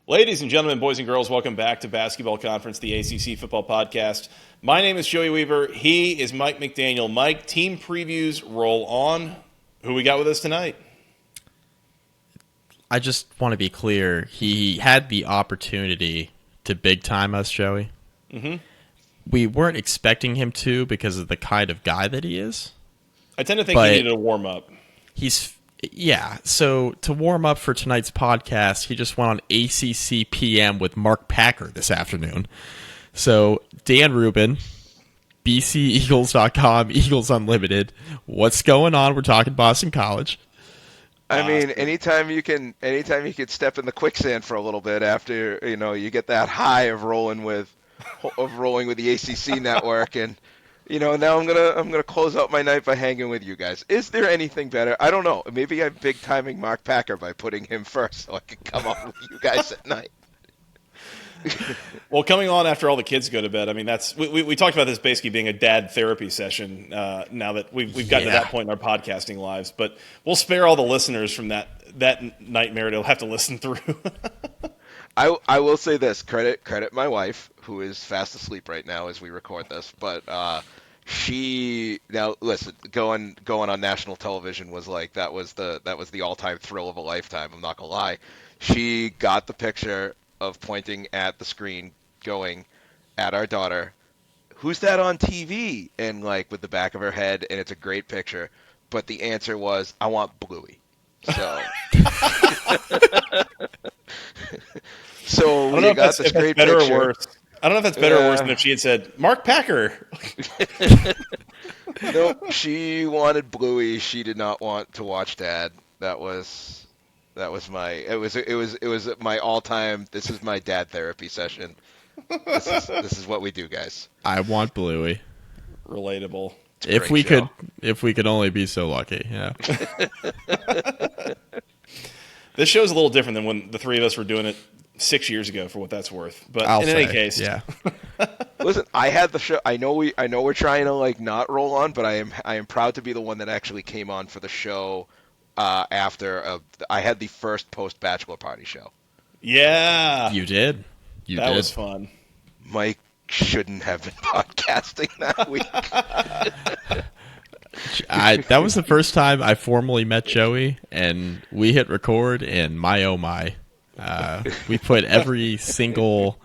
Ladies and gentlemen, boys and girls, welcome back to Basketball Conference, the ACC Football Podcast. My name is Joey Weaver. He is Mike McDaniel. Mike, team previews roll on. Who we got with us tonight? I just want to be clear. He had the opportunity to big-time us, Joey. Mm-hmm. We weren't expecting him to because of the kind of guy that he is. I tend to think he needed a warm-up. So to warm up for tonight's podcast, he just went on ACC PM with Mark Packer this afternoon. So Dan Rubin, BCEagles.com, Eagles Unlimited. What's going on? We're talking Boston College. I mean, anytime you can step in the quicksand for a little bit after you get that high of rolling with the ACC network, and now I'm gonna close out my night by hanging with you guys. Is there anything better? I don't know. Maybe I'm big timing Mark Packer by putting him first, so I can come on with you guys at night. Well, coming on after all the kids go to bed, I mean, we talked about this basically being a dad therapy session now that we've gotten to that point in our podcasting lives. But we'll spare all the listeners from that nightmare they'll have to listen through. I will say this, credit my wife, who is fast asleep right now as we record this, but she now listen, going on national television was like that was the all-time thrill of a lifetime. I'm not gonna lie. She got the picture of pointing at the screen, going at our daughter, "Who's that on TV?" and like with the back of her head, and it's a great picture. But the answer was, "I want Bluey." So, I don't know if that's better or worse. I don't know if that's better or worse than if she had said Mark Packer. Nope, she wanted Bluey. She did not want to watch Dad. That was my all-time. This is my dad therapy session. This is what we do, guys. I want Bluey. Relatable. If we could only be so lucky, yeah. This show's a little different than when the three of us were doing it 6 years ago, for what that's worth. But in any case, yeah. Listen, I had the show. I know we're trying to like not roll on, but I am proud to be the one that actually came on for the show after I had the first post bachelor party show. Yeah, you did. That was fun. Mike shouldn't have been podcasting that week. That was the first time I formally met Joey, and we hit record, and my oh my. We put every single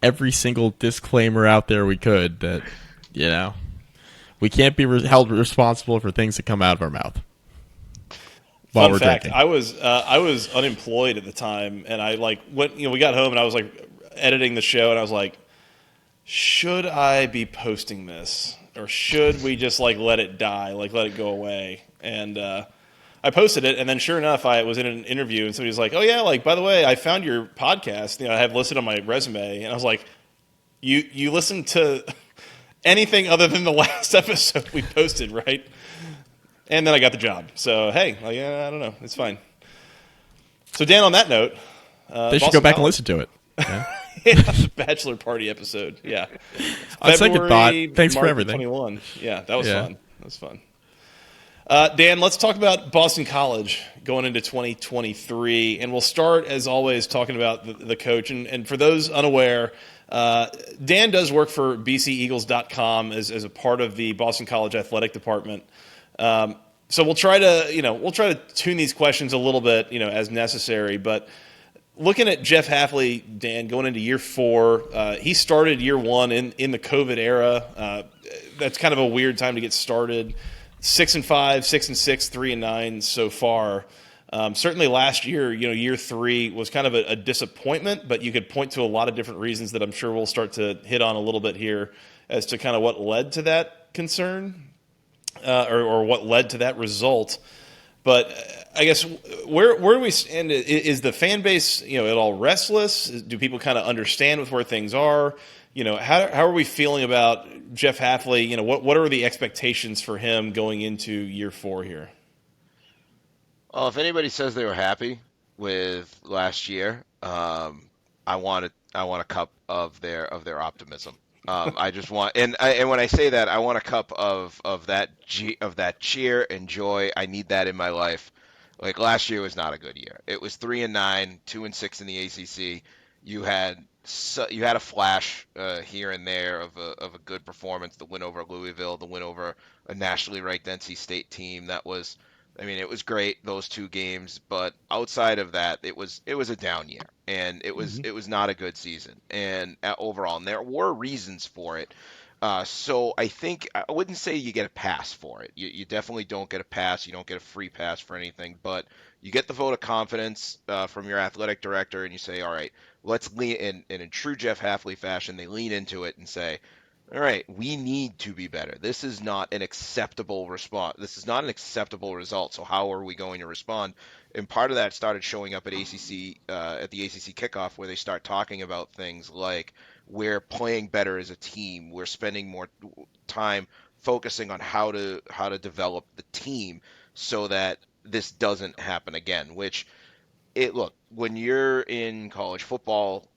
disclaimer out there we could that, we can't be held responsible for things that come out of our mouth. Fun fact, drinking. I was unemployed at the time, and I we got home and I was like editing the show, and I was like, should I be posting this, or should we just like let it die, like let it go away? And I posted it, and then sure enough, I was in an interview, and somebody was like, "Oh yeah, like by the way, I found your podcast. I have listed on my resume." And I was like, "You listened to anything other than the last episode we posted, right?" And then I got the job. So hey, I don't know, it's fine. So Dan, on that note, they should go back and listen to it. Yeah. Yeah, bachelor party episode. Yeah, on second thought, thanks for everything. 21. Yeah, that was fun. That was fun. Dan, let's talk about Boston College going into 2023, and we'll start, as always, talking about the coach. And for those unaware, Dan does work for BCEagles.com as a part of the Boston College athletic department. So we'll try to tune these questions a little bit, as necessary. But looking at Jeff Hafley, Dan, going into year 4, he started year 1 in the COVID era. That's kind of a weird time to get started. 6-5, 6-6, 3-9 so far. Certainly last year, year 3 was kind of a disappointment, but you could point to a lot of different reasons that I'm sure we'll start to hit on a little bit here as to kind of what led to that concern or what led to that result. But I guess where do we stand? Is the fan base, at all restless? Do people kind of understand with where things are? How are we feeling about Jeff Hafley? What are the expectations for him going into year 4 here? Well, if anybody says they were happy with last year, I want a cup of their optimism. I just want, and when I say that, I want a cup of that cheer and joy. I need that in my life. Like last year was not a good year. It was 3-9, 2-6 in the ACC. You had a flash here and there of a good performance. The win over Louisville, the win over a nationally ranked NC State team. I mean, it was great those two games. But outside of that, it was a down year, and it was not a good season. And overall, and there were reasons for it. So I think I wouldn't say you get a pass for it. You definitely don't get a pass. You don't get a free pass for anything, but you get the vote of confidence from your athletic director, and you say, all right, let's lean in. And in true Jeff Hafley fashion, they lean into it and say, all right, we need to be better. This is not an acceptable response. This is not an acceptable result. So how are we going to respond? And part of that started showing up at the ACC kickoff, where they start talking about things like we're playing better as a team. We're spending more time focusing on how to develop the team so that this doesn't happen again. Which look, when you're in college football,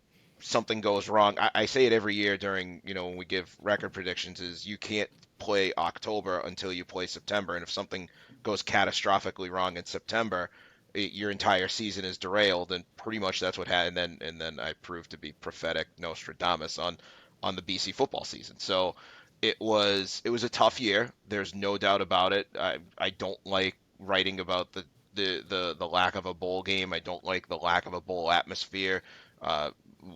something goes wrong. I say it every year during, when we give record predictions, is you can't play October until you play September. And if something goes catastrophically wrong in September, your entire season is derailed. And pretty much that's what happened. And then I proved to be prophetic Nostradamus on the BC football season. So it was a tough year. There's no doubt about it. I don't like writing about the lack of a bowl game. I don't like the lack of a bowl atmosphere.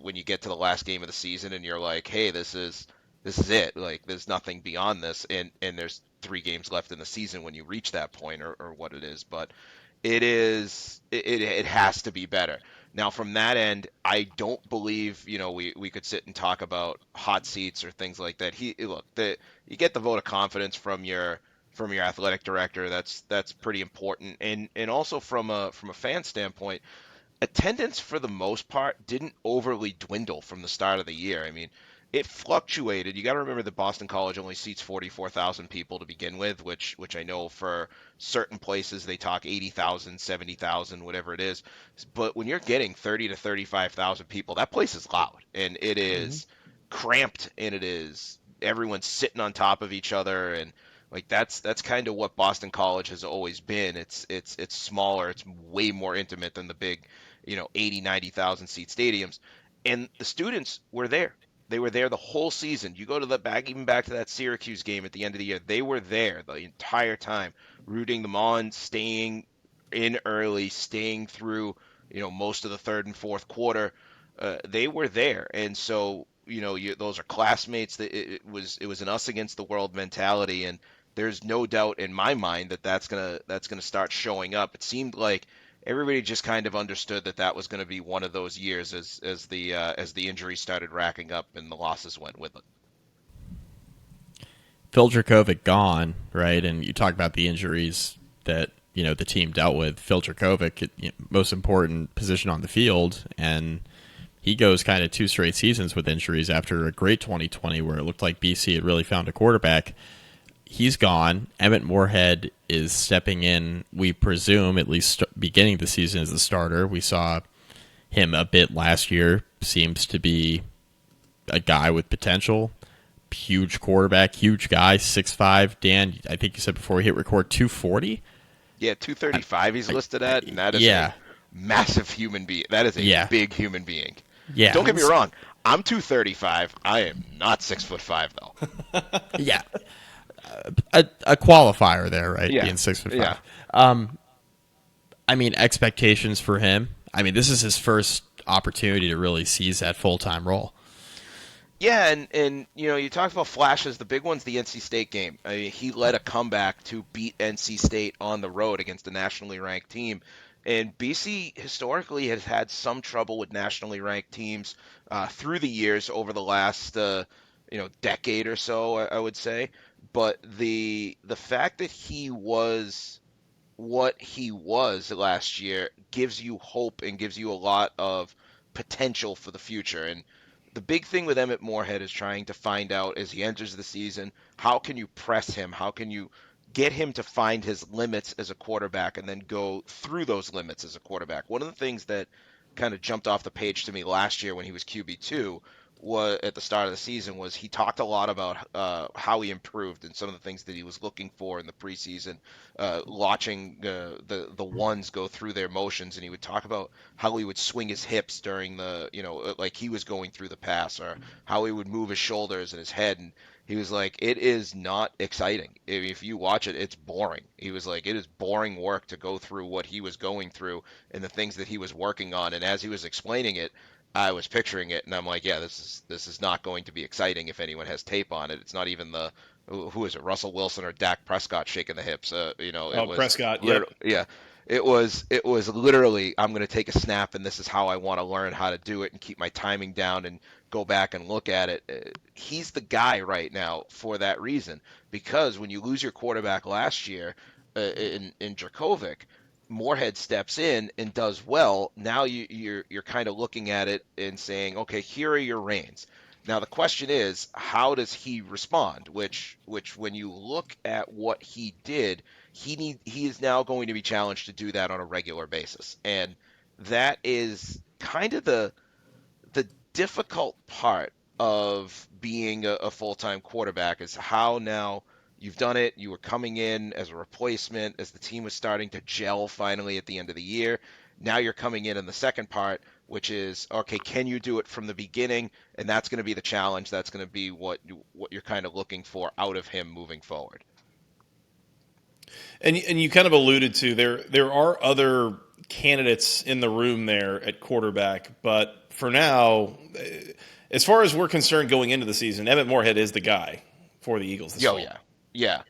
When you get to the last game of the season and you're like, hey, this is it. Like there's nothing beyond this, and there's 3 games left in the season when you reach that point, or what it is. But it has to be better. Now from that end, I don't believe, we could sit and talk about hot seats or things like that. You get the vote of confidence from your athletic director. That's pretty important. And also from a fan standpoint, attendance for the most part didn't overly dwindle from the start of the year. I mean, it fluctuated. You got to remember that Boston College only seats 44,000 people to begin with, which I know for certain places they talk 80,000, 70,000, whatever it is. But when you're getting 30 to 35,000 people, that place is loud, and it is cramped, and it is everyone's sitting on top of each other, and like that's kind of what Boston College has always been. It's smaller, it's way more intimate than the big, 80, 90,000 seat stadiums. And the students were there. They were there the whole season. You go to even back to that Syracuse game at the end of the year. They were there the entire time, rooting them on, staying in early, staying through, most of the third and fourth quarter. They were there, and so those are classmates. That it was an us against the world mentality, and there's no doubt in my mind that that's gonna start showing up. It seemed like everybody just kind of understood that was going to be one of those years as the injuries started racking up and the losses went with it. Phil Dracovic gone, right? And you talk about the injuries that the team dealt with. Phil Dracovic, most important position on the field, and he goes kind of 2 straight seasons with injuries after a great 2020 where it looked like BC had really found a quarterback. He's gone. Emmett Morehead is stepping in, we presume, at least beginning the season as a starter. We saw him a bit last year. Seems to be a guy with potential. Huge quarterback, huge guy, 6'5". Dan, I think you said before we hit record, 240? Yeah, 235 he's listed at, and that is a massive human being. That is a big human being. Yeah. Don't get me wrong. I'm 235. I am not 6'5", though. Yeah. A qualifier there, right? Yeah. Being 6'5". Yeah. I mean, expectations for him. I mean, this is his first opportunity to really seize that full-time role. Yeah, and you talked about flashes. The big one's the NC State game. I mean, he led a comeback to beat NC State on the road against a nationally ranked team. And BC historically has had some trouble with nationally ranked teams through the years over the last decade or so, I would say. But the fact that he was what he was last year gives you hope and gives you a lot of potential for the future. And the big thing with Emmett Morehead is trying to find out as he enters the season, how can you press him? How can you get him to find his limits as a quarterback and then go through those limits as a quarterback? One of the things that kind of jumped off the page to me last year when he was QB2 was at the start of the season was he talked a lot about how he improved and some of the things that he was looking for in the preseason, watching the ones go through their motions, and he would talk about how he would swing his hips during the, like he was going through the pass, or how he would move his shoulders and his head, and he was like, it is not exciting. If you watch it, it's boring. He was like, it is boring work to go through what he was going through and the things that he was working on, and as he was explaining it, I was picturing it, and I'm like, yeah, this is not going to be exciting if anyone has tape on it. It's not even the who is it, Russell Wilson or Dak Prescott shaking the hips. It Oh, was Prescott. Yep. literally, yeah, it was literally, I'm going to take a snap, and this is how I want to learn how to do it and keep my timing down and go back and look at it. He's the guy right now for that reason, because when you lose your quarterback last year in Dracovic, Morehead steps in and does well. Now you're kind of looking at it and saying, okay, here are your reins. Now the question is, how does he respond? Which when you look at what he did, he is now going to be challenged to do that on a regular basis, and that is kind of the difficult part of being a full-time quarterback, is how now you've done it. You were coming in as a replacement as the team was starting to gel finally at the end of the year. Now you're coming in the second part, which is, okay, can you do it from the beginning? And that's going to be the challenge. That's going to be what you're kind of looking for out of him moving forward. And you kind of alluded to there are other candidates in the room there at quarterback, but for now, as far as we're concerned going into the season, Emmett Morehead is the guy for the Eagles this Oh fall. yeah, yeah.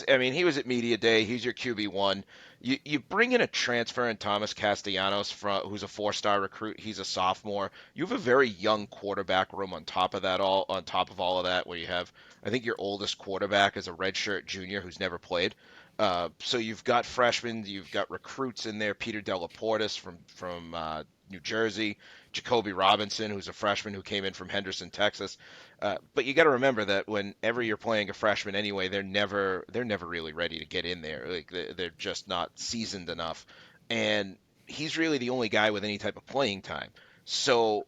I mean, he was at media day. He's your QB1. You bring in a transfer in Thomas Castellanos who's a 4-star recruit. He's a sophomore. You have a very young quarterback room on top of all of that, where you have, I think your oldest quarterback is a redshirt junior who's never played. So you've got freshmen, you've got recruits in there. Peter Delaportis from New Jersey, Jacoby Robinson, who's a freshman who came in from Henderson, Texas. But you got to remember that whenever you're playing a freshman anyway, they're never really ready to get in there. Like they're just not seasoned enough, and he's really the only guy with any type of playing time. So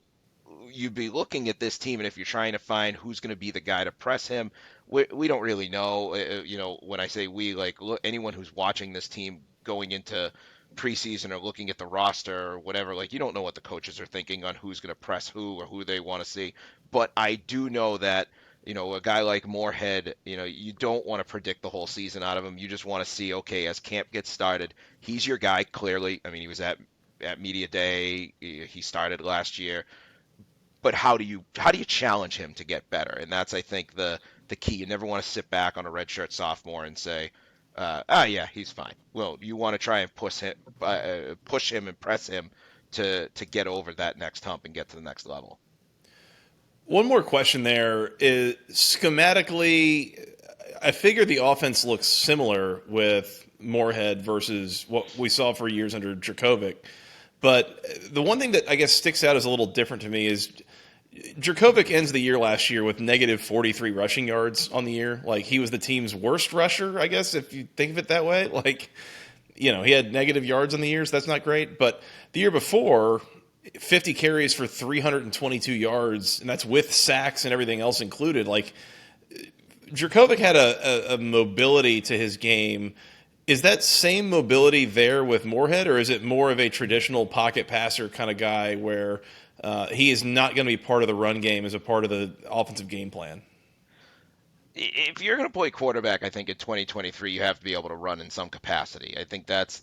you'd be looking at this team, and if you're trying to find who's going to be the guy to press him, we don't really know. When I say we, like, look, anyone who's watching this team going into preseason or looking at the roster or whatever, like, you don't know what the coaches are thinking on who's going to press who or who they want to see. But I do know that, a guy like Morehead, you don't want to predict the whole season out of him. You just want to see, okay, as camp gets started, he's your guy, clearly. I mean, he was at media day. He started last year. But how do you challenge him to get better? And that's, I think, the key. You never want to sit back on a redshirt sophomore and say, yeah, he's fine. Well, you want to try and push him and press him to get over that next hump and get to the next level. One more question there is, schematically, I figure the offense looks similar with Morehead versus what we saw for years under Dracovic. But the one thing that I guess sticks out as a little different to me is Dracovic ends the year last year with negative 43 rushing yards on the year. Like, he was the team's worst rusher, I guess, if you think of it that way. Like, he had negative yards on the year, so that's not great. But the year before, 50 carries for 322 yards, and that's with sacks and everything else included. Like, Dracovic had a mobility to his game. Is that same mobility there with Morehead, or is it more of a traditional pocket passer kind of guy where he is not going to be part of the run game as a part of the offensive game plan? If you're going to play quarterback, I think in 2023 you have to be able to run in some capacity. I think that's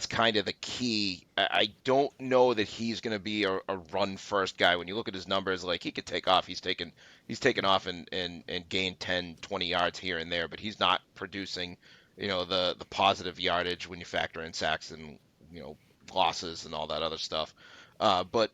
kind of the key. I don't know that he's going to be a run first guy. When you look at his numbers, like, he could take off. He's taken off and gained 10, 20 yards here and there, but he's not producing, the positive yardage when you factor in sacks and, losses and all that other stuff. But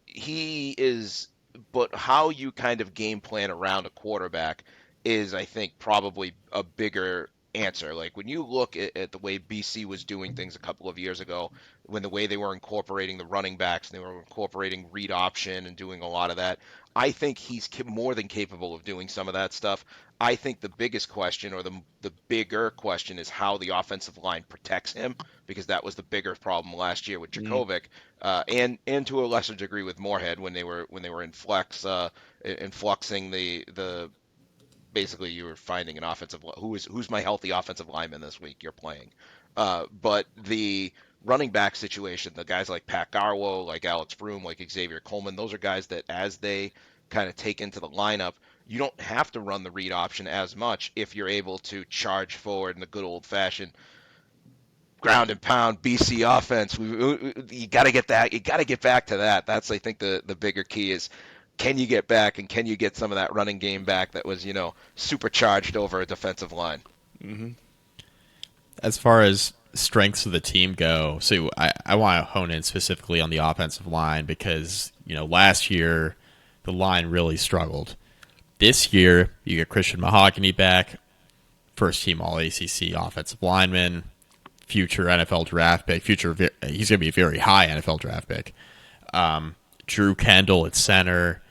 how you kind of game plan around a quarterback is, I think, probably a bigger answer. Like when you look at the way BC was doing things a couple of years ago, when the way they were incorporating the running backs and they were incorporating read option and doing a lot of that, I think he's more than capable of doing some of that stuff. I think the biggest question, or the bigger question, is how the offensive line protects him, because that was the bigger problem last year with Mm. Jakovic, and to a lesser degree with Morehead when they were in flex, in fluxing the basically you were finding an offensive who's my healthy offensive lineman this week you're playing. But the running back situation, the guys like Pat Garwo, like Alex Broom, like Xavier Coleman, those are guys that as they kind of take into the lineup, you don't have to run the read option as much if you're able to charge forward in the good old fashioned ground and pound BC offense. You got to get that. You got to get back to that. That's, I think, the bigger key is, can you get back, and can you get some of that running game back that was, supercharged over a defensive line? Hmm. As far as strengths of the team go, so I want to hone in specifically on the offensive line because, last year the line really struggled. This year, you get Christian Mahogany back, first team All ACC offensive lineman, future NFL draft pick. He's going to be a very high NFL draft pick. Drew Kendall at center,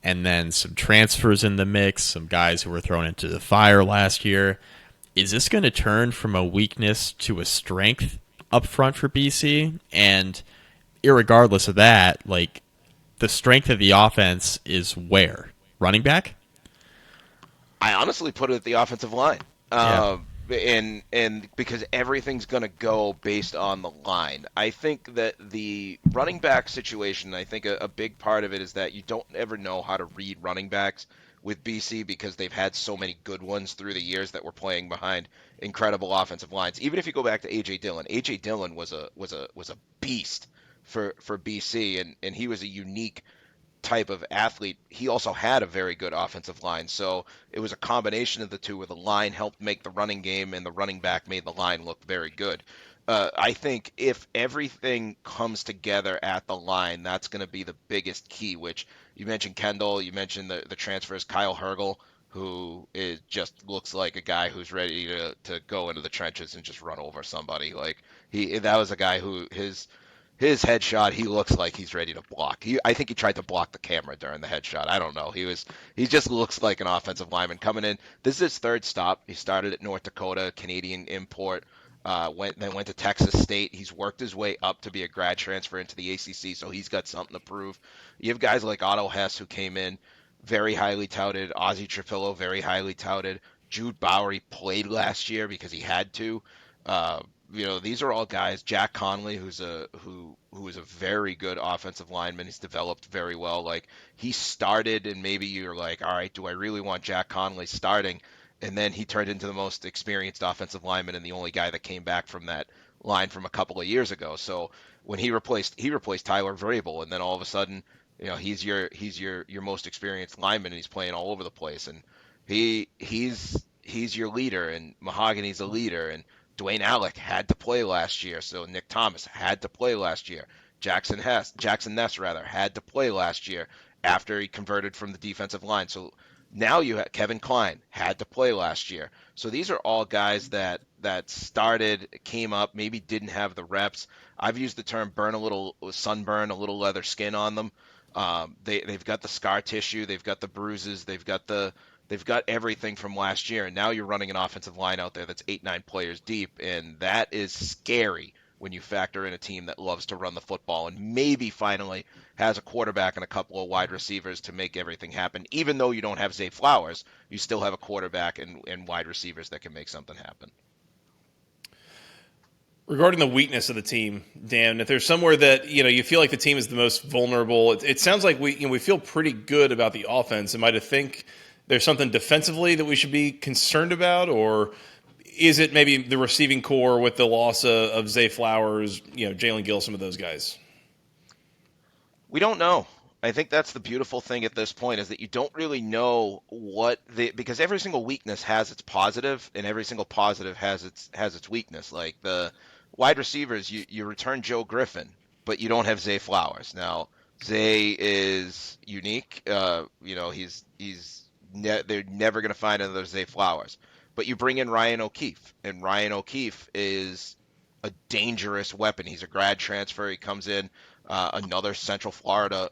and then some transfers in the mix, some guys who were thrown into the fire last year. Is this going to turn from a weakness to a strength up front for BC? And irregardless of that, like, the strength of the offense is where? Running back? I honestly put it at the offensive line. Yeah. And because everything's going to go based on the line. I think that the running back situation, I think a big part of it is that you don't ever know how to read running backs with BC because they've had so many good ones through the years that were playing behind incredible offensive lines. Even if you go back to AJ Dillon was a beast for BC, and he was a unique type of athlete. He also had a very good offensive line. So it was a combination of the two where the line helped make the running game and the running back made the line look very good. I think if everything comes together at the line, that's going to be the biggest key, which you mentioned Kendall, you mentioned the transfers, Kyle Hergel, who is just looks like a guy who's ready to go into the trenches and just run over somebody. Like that was a guy who his headshot, he looks like he's ready to block. I think he tried to block the camera during the headshot. I don't know. He just looks like an offensive lineman coming in. This is his third stop. He started at North Dakota, Canadian import. Went to Texas State. He's worked his way up to be a grad transfer into the ACC, so he's got something to prove. You have guys like Otto Hess who came in very highly touted. Ozzie Trapillo, very highly touted. Jude Bowery played last year because he had to. Uh, these are all guys. Jack Conley, who is a very good offensive lineman. He's developed very well. Like he started, and maybe you're like, all right, do I really want Jack Conley starting? And then he turned into the most experienced offensive lineman and the only guy that came back from that line from a couple of years ago. So when he replaced Tyler Vrabel, and then all of a sudden, he's your most experienced lineman, and he's playing all over the place. And he's your leader, and Mahogany's a leader, and Dwayne Alec had to play last year, so Nick Thomas had to play last year. Jackson Ness rather had to play last year after he converted from the defensive line. So now you have Kevin Klein had to play last year. So these are all guys that started, came up, maybe didn't have the reps. I've used the term burn a little sunburn, a little leather skin on them. They've got the scar tissue, they've got the bruises, they've got everything from last year, and now you're running an offensive line out there that's 8-9 players deep, and that is scary when you factor in a team that loves to run the football and maybe finally has a quarterback and a couple of wide receivers to make everything happen. Even though you don't have Zay Flowers, you still have a quarterback and wide receivers that can make something happen. Regarding the weakness of the team, Dan, if there's somewhere that you feel like the team is the most vulnerable, it sounds like we feel pretty good about the offense. Am I to think there's something defensively that we should be concerned about, or is it maybe the receiving core with the loss of Zay Flowers, Jalen Gill, some of those guys? We don't know. I think that's the beautiful thing at this point is that you don't really know because every single weakness has its positive and every single positive has its weakness. Like the wide receivers, you return Joe Griffin, but you don't have Zay Flowers. Now Zay is unique. They're never going to find another Zay Flowers. But you bring in Ryan O'Keefe, and Ryan O'Keefe is a dangerous weapon. He's a grad transfer. He comes in, another Central Florida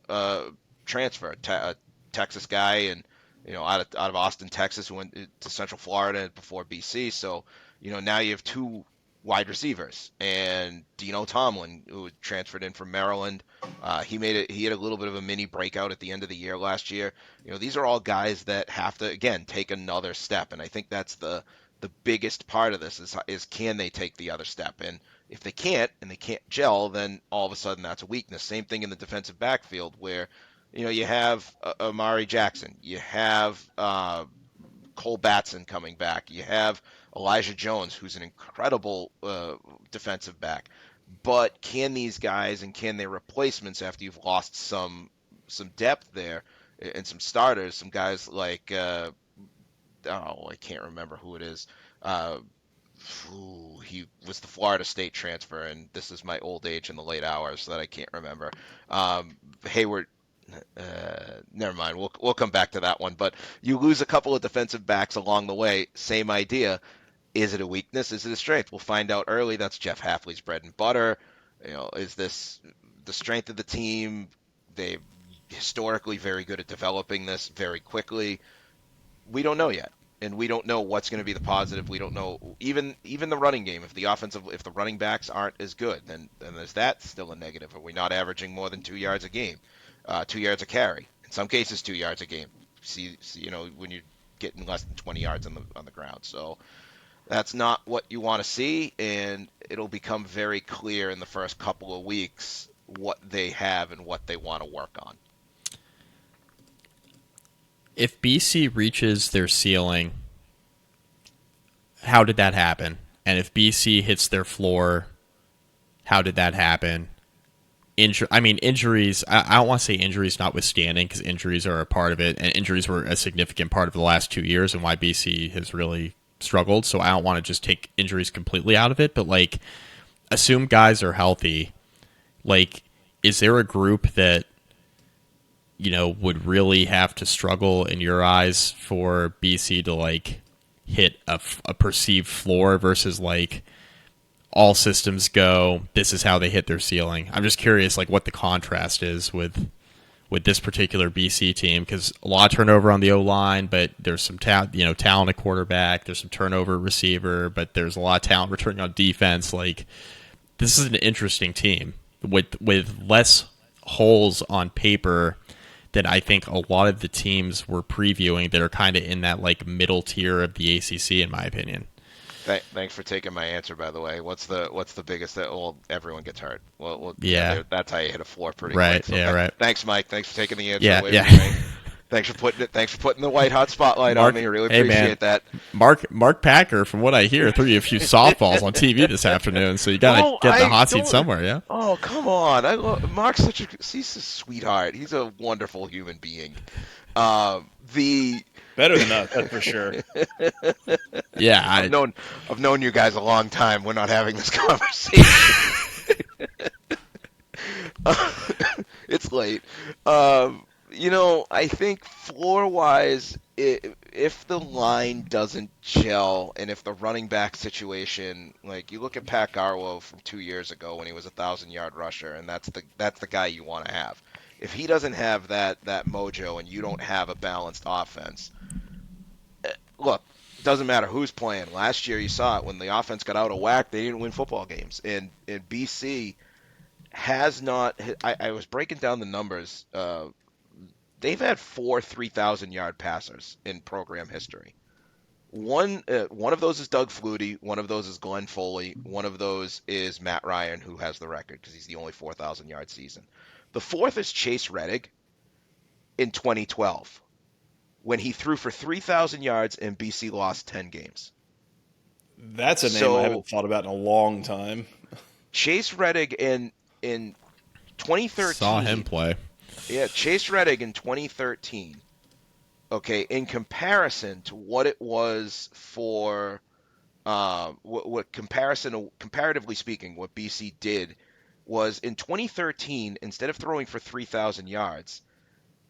transfer, a Texas guy, and out of Austin, Texas, who went to Central Florida before BC. So now you have two wide receivers, and Dino Tomlin, who transferred in from Maryland. He made it. He had a little bit of a mini breakout at the end of the year last year. These are all guys that have to again take another step, and I think that's the biggest part of this is can they take the other step? And if they can't and they can't gel, then all of a sudden that's a weakness. Same thing in the defensive backfield where you have Amari Jackson, you have Cole Batson coming back, you have Elijah Jones, who's an incredible defensive back. But can these guys and can their replacements, after you've lost some depth there and some starters, some guys like I can't remember who it is. He was the Florida State transfer, and this is my old age in the late hours so that I can't remember. Hayward. Never mind. We'll come back to that one. But you lose a couple of defensive backs along the way. Same idea. Is it a weakness? Is it a strength? We'll find out early. That's Jeff Hafley's bread and butter. Is this the strength of the team? They're historically very good at developing this very quickly. We don't know yet, and we don't know what's going to be the positive. We don't know even the running game. If the running backs aren't as good, then there's that still a negative. Are we not averaging more than 2 yards a game, 2 yards a carry? In some cases, 2 yards a game. See, when you're getting less than 20 yards on the ground. So that's not what you want to see, and it'll become very clear in the first couple of weeks what they have and what they want to work on. If BC reaches their ceiling, how did that happen? And if BC hits their floor, how did that happen? Injuries, I don't want to say injuries notwithstanding, because injuries are a part of it, and injuries were a significant part of the last 2 years and why BC has really struggled, so I don't want to just take injuries completely out of it, but, assume guys are healthy. Is there a group that would really have to struggle in your eyes for BC to hit a perceived floor versus all systems go, this is how they hit their ceiling? I'm just curious what the contrast is with this particular BC team, because a lot of turnover on the O-line, but there's some talent at quarterback, there's some turnover at receiver, but there's a lot of talent returning on defense. This is an interesting team with less holes on paper that I think a lot of the teams were previewing that are kind of in that middle tier of the ACC, in my opinion. Thanks for taking my answer, by the way. What's the biggest that? Well, everyone gets hurt. Well, yeah, that's how you hit a floor pretty right. quick. So right. Thanks, Mike. Thanks for taking the answer yeah, away yeah. from me. Thanks for putting the white hot spotlight on me. I really appreciate that. Mark Packer, from what I hear, threw you a few softballs on TV this afternoon, so you gotta get the hot seat somewhere, yeah? Oh, come on. Mark's he's a sweetheart. He's a wonderful human being. Better than us, that's for sure. Yeah, I've known you guys a long time. We're not having this conversation. It's late. I think floor-wise, if the line doesn't gel, and if the running back situation, you look at Pat Garwo from 2 years ago when he was a 1,000-yard rusher, and that's the guy you want to have. If he doesn't have that mojo, and you don't have a balanced offense, look, it doesn't matter who's playing. Last year you saw it when the offense got out of whack, they didn't win football games, and BC has not. I was breaking down the numbers. They've had 4 3,000-yard passers in program history. One of those is Doug Flutie. One of those is Glenn Foley. One of those is Matt Ryan, who has the record because he's the only 4,000-yard season. The fourth is Chase Reddick in 2012 when he threw for 3,000 yards and BC lost 10 games. That's a name I haven't thought about in a long time. Chase Reddick in 2013. Saw him play. Yeah, Chase Reddick in 2013. Okay, in comparison to what it was for, comparatively speaking, what BC did was in 2013, instead of throwing for 3,000 yards,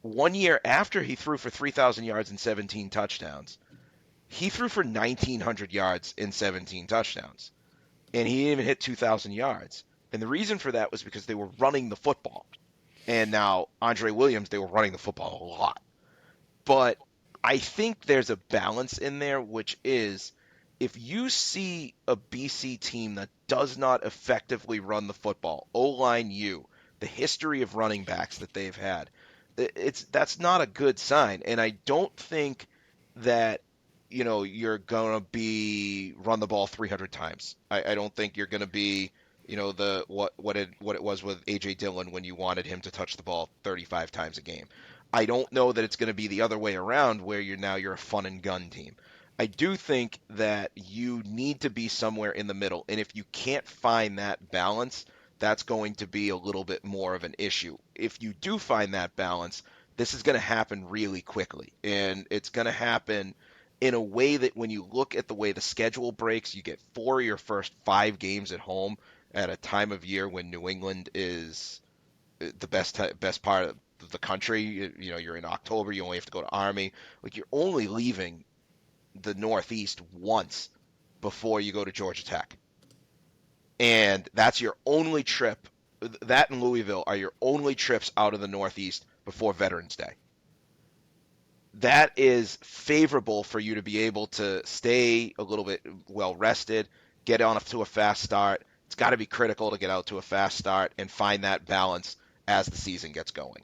1 year after he threw for 3,000 yards and 17 touchdowns, he threw for 1,900 yards and 17 touchdowns, and he didn't even hit 2,000 yards. And the reason for that was because they were running the football. And now Andre Williams, they were running the football a lot. But I think there's a balance in there, which is if you see a BC team that does not effectively run the football, O-line U, the history of running backs that they've had, that's not a good sign. And I don't think that you're gonna be run the ball 300 times. I don't think you're gonna be the what it was with AJ Dillon when you wanted him to touch the ball 35 times a game. I don't know that it's going to be the other way around where you're a fun and gun team. I do think that you need to be somewhere in the middle, and if you can't find that balance, that's going to be a little bit more of an issue. If you do find that balance, this is going to happen really quickly, and it's going to happen in a way that when you look at the way the schedule breaks, you get 4 of your first 5 games at home at a time of year when New England is the best part of the country. You're in October, you only have to go to Army. Like, you're only leaving the Northeast once before you go to Georgia Tech. And that's your only trip. That and Louisville are your only trips out of the Northeast before Veterans Day. That is favorable for you to be able to stay a little bit well rested, get on to a fast start. It's got to be critical to get out to a fast start and find that balance as the season gets going.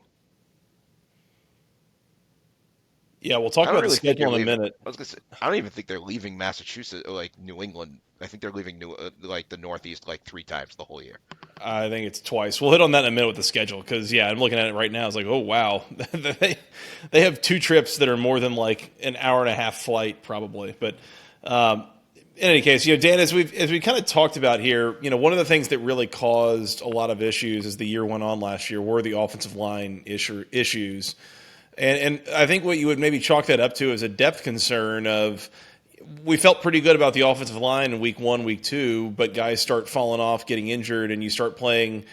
Yeah, we'll talk about the schedule in a minute. I was gonna say, I don't even think they're leaving Massachusetts, like New England. I think they're leaving the Northeast like 3 times the whole year. I think it's twice. We'll hit on that in a minute with the schedule because, yeah, I'm looking at it right now. It's like, oh, wow. they have 2 trips that are more than like an hour and a half flight probably. But in any case, Dan, as we kind of talked about here, one of the things that really caused a lot of issues as the year went on last year were the offensive line issues. And I think what you would maybe chalk that up to is a depth concern of we felt pretty good about the offensive line in week 1, week 2, but guys start falling off, getting injured, and you start playing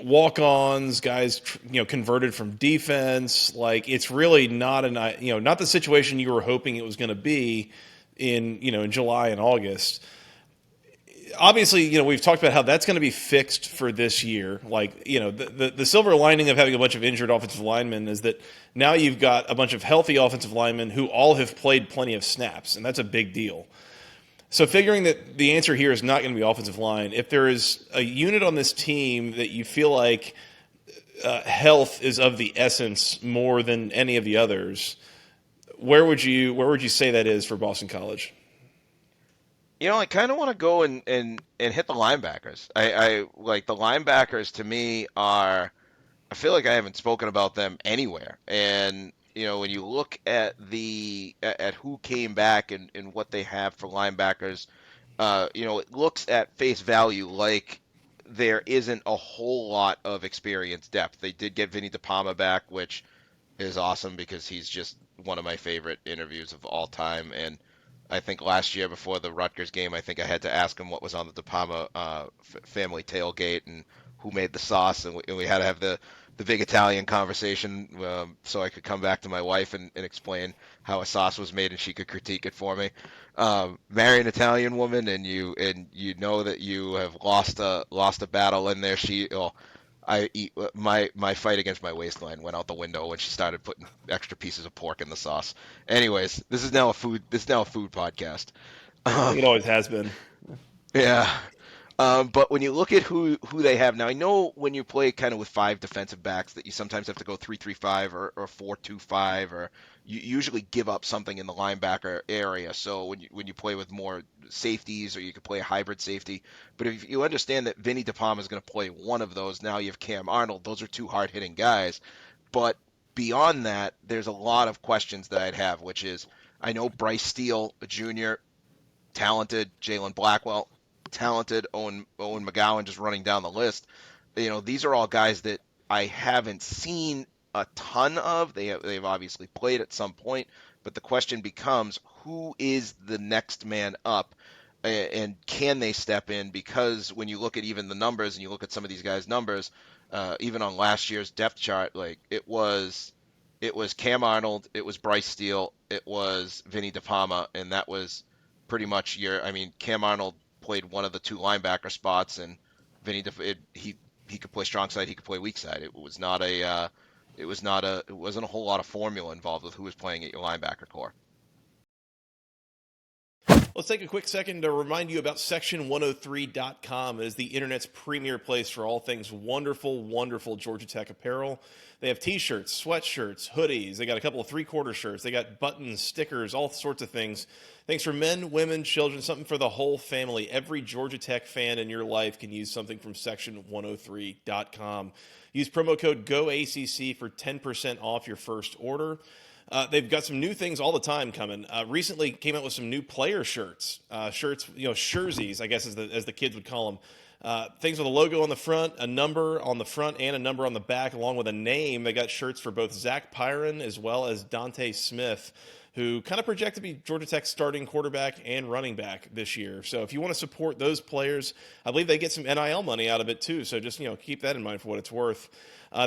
walk-ons, guys converted from defense. Like, it's really not not the situation you were hoping it was going to be in July and August. Obviously, we've talked about how that's going to be fixed for this year. Like, the silver lining of having a bunch of injured offensive linemen is that now you've got a bunch of healthy offensive linemen who all have played plenty of snaps, and that's a big deal. So figuring that the answer here is not going to be offensive line, if there is a unit on this team that you feel like health is of the essence more than any of the others, where would you say that is for Boston College? I kind of want to go and hit the linebackers. I like the linebackers. To me, I feel like I haven't spoken about them anywhere. And when you look at at who came back and what they have for linebackers, it looks at face value like there isn't a whole lot of experience depth. They did get Vinny DePalma back, which is awesome because he's just one of my favorite interviews of all time. And I think last year before the Rutgers game, I think I had to ask him what was on the DePalma family tailgate and who made the sauce, and we had to have the big Italian conversation so I could come back to my wife and explain how a sauce was made, and she could critique it for me. Marry an Italian woman, and you know that you have lost a battle in there. My fight against my waistline went out the window when she started putting extra pieces of pork in the sauce. Anyways, this is now a food podcast. I think it always has been. Yeah. But when you look at who they have now, I know when you play kind of with 5 defensive backs that you sometimes have to go 3-3-5 or 4-2-5, or you usually give up something in the linebacker area. So when you play with more safeties, or you could play a hybrid safety. But if you understand that Vinny DePalma is going to play one of those, now you have Cam Arnold. Those are 2 hard-hitting guys. But beyond that, there's a lot of questions that I'd have, which is I know Bryce Steele, a junior, talented, Jalen Blackwell, talented, Owen McGowan just running down the list. These are all guys that I haven't seen a ton of. They've obviously played at some point, but the question becomes who is the next man up, and can they step in? Because when you look at even the numbers and you look at some of these guys' numbers, even on last year's depth chart, like it was it was Cam Arnold, it was Bryce Steele, it was Vinny DePalma, and that was pretty much Cam Arnold played one of the two linebacker spots, and he could play strong side, he could play weak side. It wasn't a whole lot of formula involved with who was playing at your linebacker core. Let's take a quick second to remind you about Section103.com. It is the internet's premier place for all things wonderful, wonderful Georgia Tech apparel. They have t-shirts, sweatshirts, hoodies. They got a couple of three-quarter shirts. They got buttons, stickers, all sorts of things. Things for men, women, children, something for the whole family. Every Georgia Tech fan in your life can use something from Section103.com. Use promo code GOACC for 10% off your first order. They've got some new things all the time coming. Recently came out with some new player shirts, shirzies, I guess as the kids would call them. Things with a logo on the front, a number on the front, and a number on the back, along with a name. They got shirts for both Zach Pyron as well as Dante Smith, who kind of project to be Georgia Tech's starting quarterback and running back this year. So if you want to support those players, I believe they get some NIL money out of it too. So just keep that in mind for what it's worth.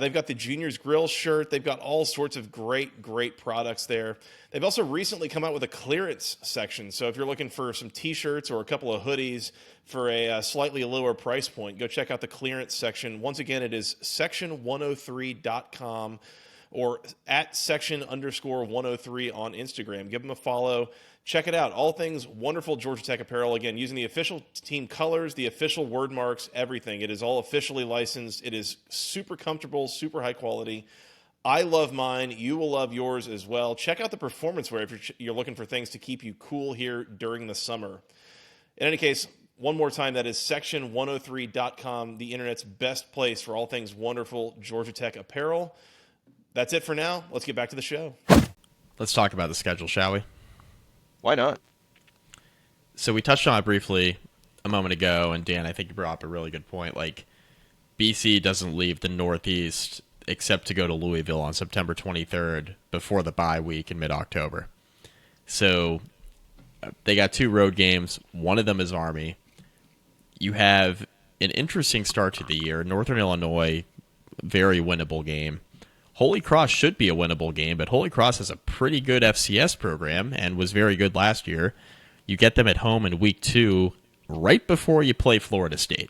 They've got the Juniors Grill shirt. They've got all sorts of great products there. They've also recently come out with a clearance section. So if you're looking for some t-shirts or a couple of hoodies for a slightly lower price point, go check out the clearance section. Once again, it is section103.com or at section_103 on Instagram. Give them a follow. Check it out. All things wonderful Georgia Tech apparel. Again, using the official team colors, the official word marks, everything. It is all officially licensed. It is super comfortable, super high quality. I love mine. You will love yours as well. Check out the performance wear if you're looking for things to keep you cool here during the summer. In any case, one more time, that is section103.com, the internet's best place for all things wonderful Georgia Tech apparel. That's it for now. Let's get back to the show. Let's talk about the schedule, shall we? Why not? So we touched on it briefly a moment ago, and Dan, I think you brought up a really good point. Like, BC doesn't leave the Northeast except to go to Louisville on September 23rd before the bye week in mid-October. So they got two road games. One of them is Army. You have an interesting start to the year. Northern Illinois, very winnable game. Holy Cross should be a winnable game, but Holy Cross has a pretty good FCS program and was very good last year. You get them at home in week 2, right before you play Florida State.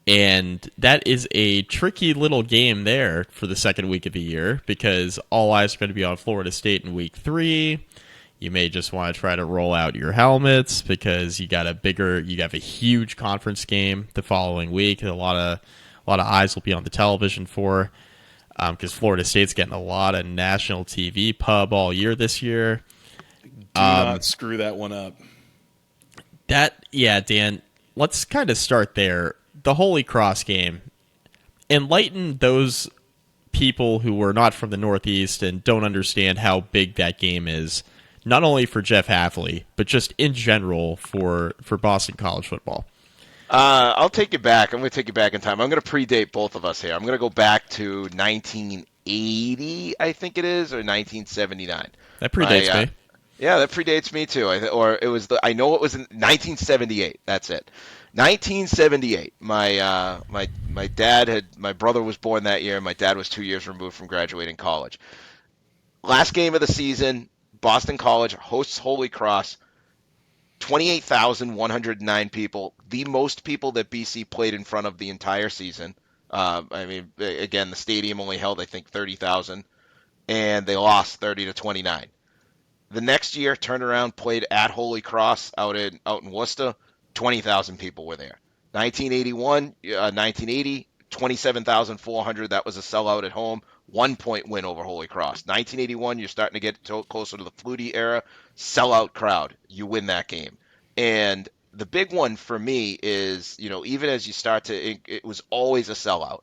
And that is a tricky little game there for the second week of the year because all eyes are going to be on Florida State in week 3. You may just want to try to roll out your helmets because you have a huge conference game the following week. A lot of eyes will be on the television for. Because Florida State's getting a lot of national TV pub all year this year. Do not screw that one up. Dan, let's kind of start there. The Holy Cross game. Enlighten those people who were not from the Northeast and don't understand how big that game is, not only for Jeff Hafley, but just in general for Boston College football. I'll take you back. I'm going to take you back in time. I'm going to predate both of us here. I'm going to go back to 1980, I think it is, or 1979. That predates me. Yeah, that predates me too. I know it was in 1978. That's it. 1978. My brother was born that year. My dad was 2 years removed from graduating college. Last game of the season, Boston College hosts Holy Cross. 28,109 people, the most people that BC played in front of the entire season. Again, the stadium only held, I think, 30,000, and they lost 30-29. The next year, turned around, played at Holy Cross out in Worcester. 20,000 people were there. 1980, 27,400. That was a sellout at home. 1-point win over Holy Cross. 1981, you're starting to get closer to the Flutie era. Sellout crowd. You win that game. And the big one for me is, even as you start to, it was always a sellout.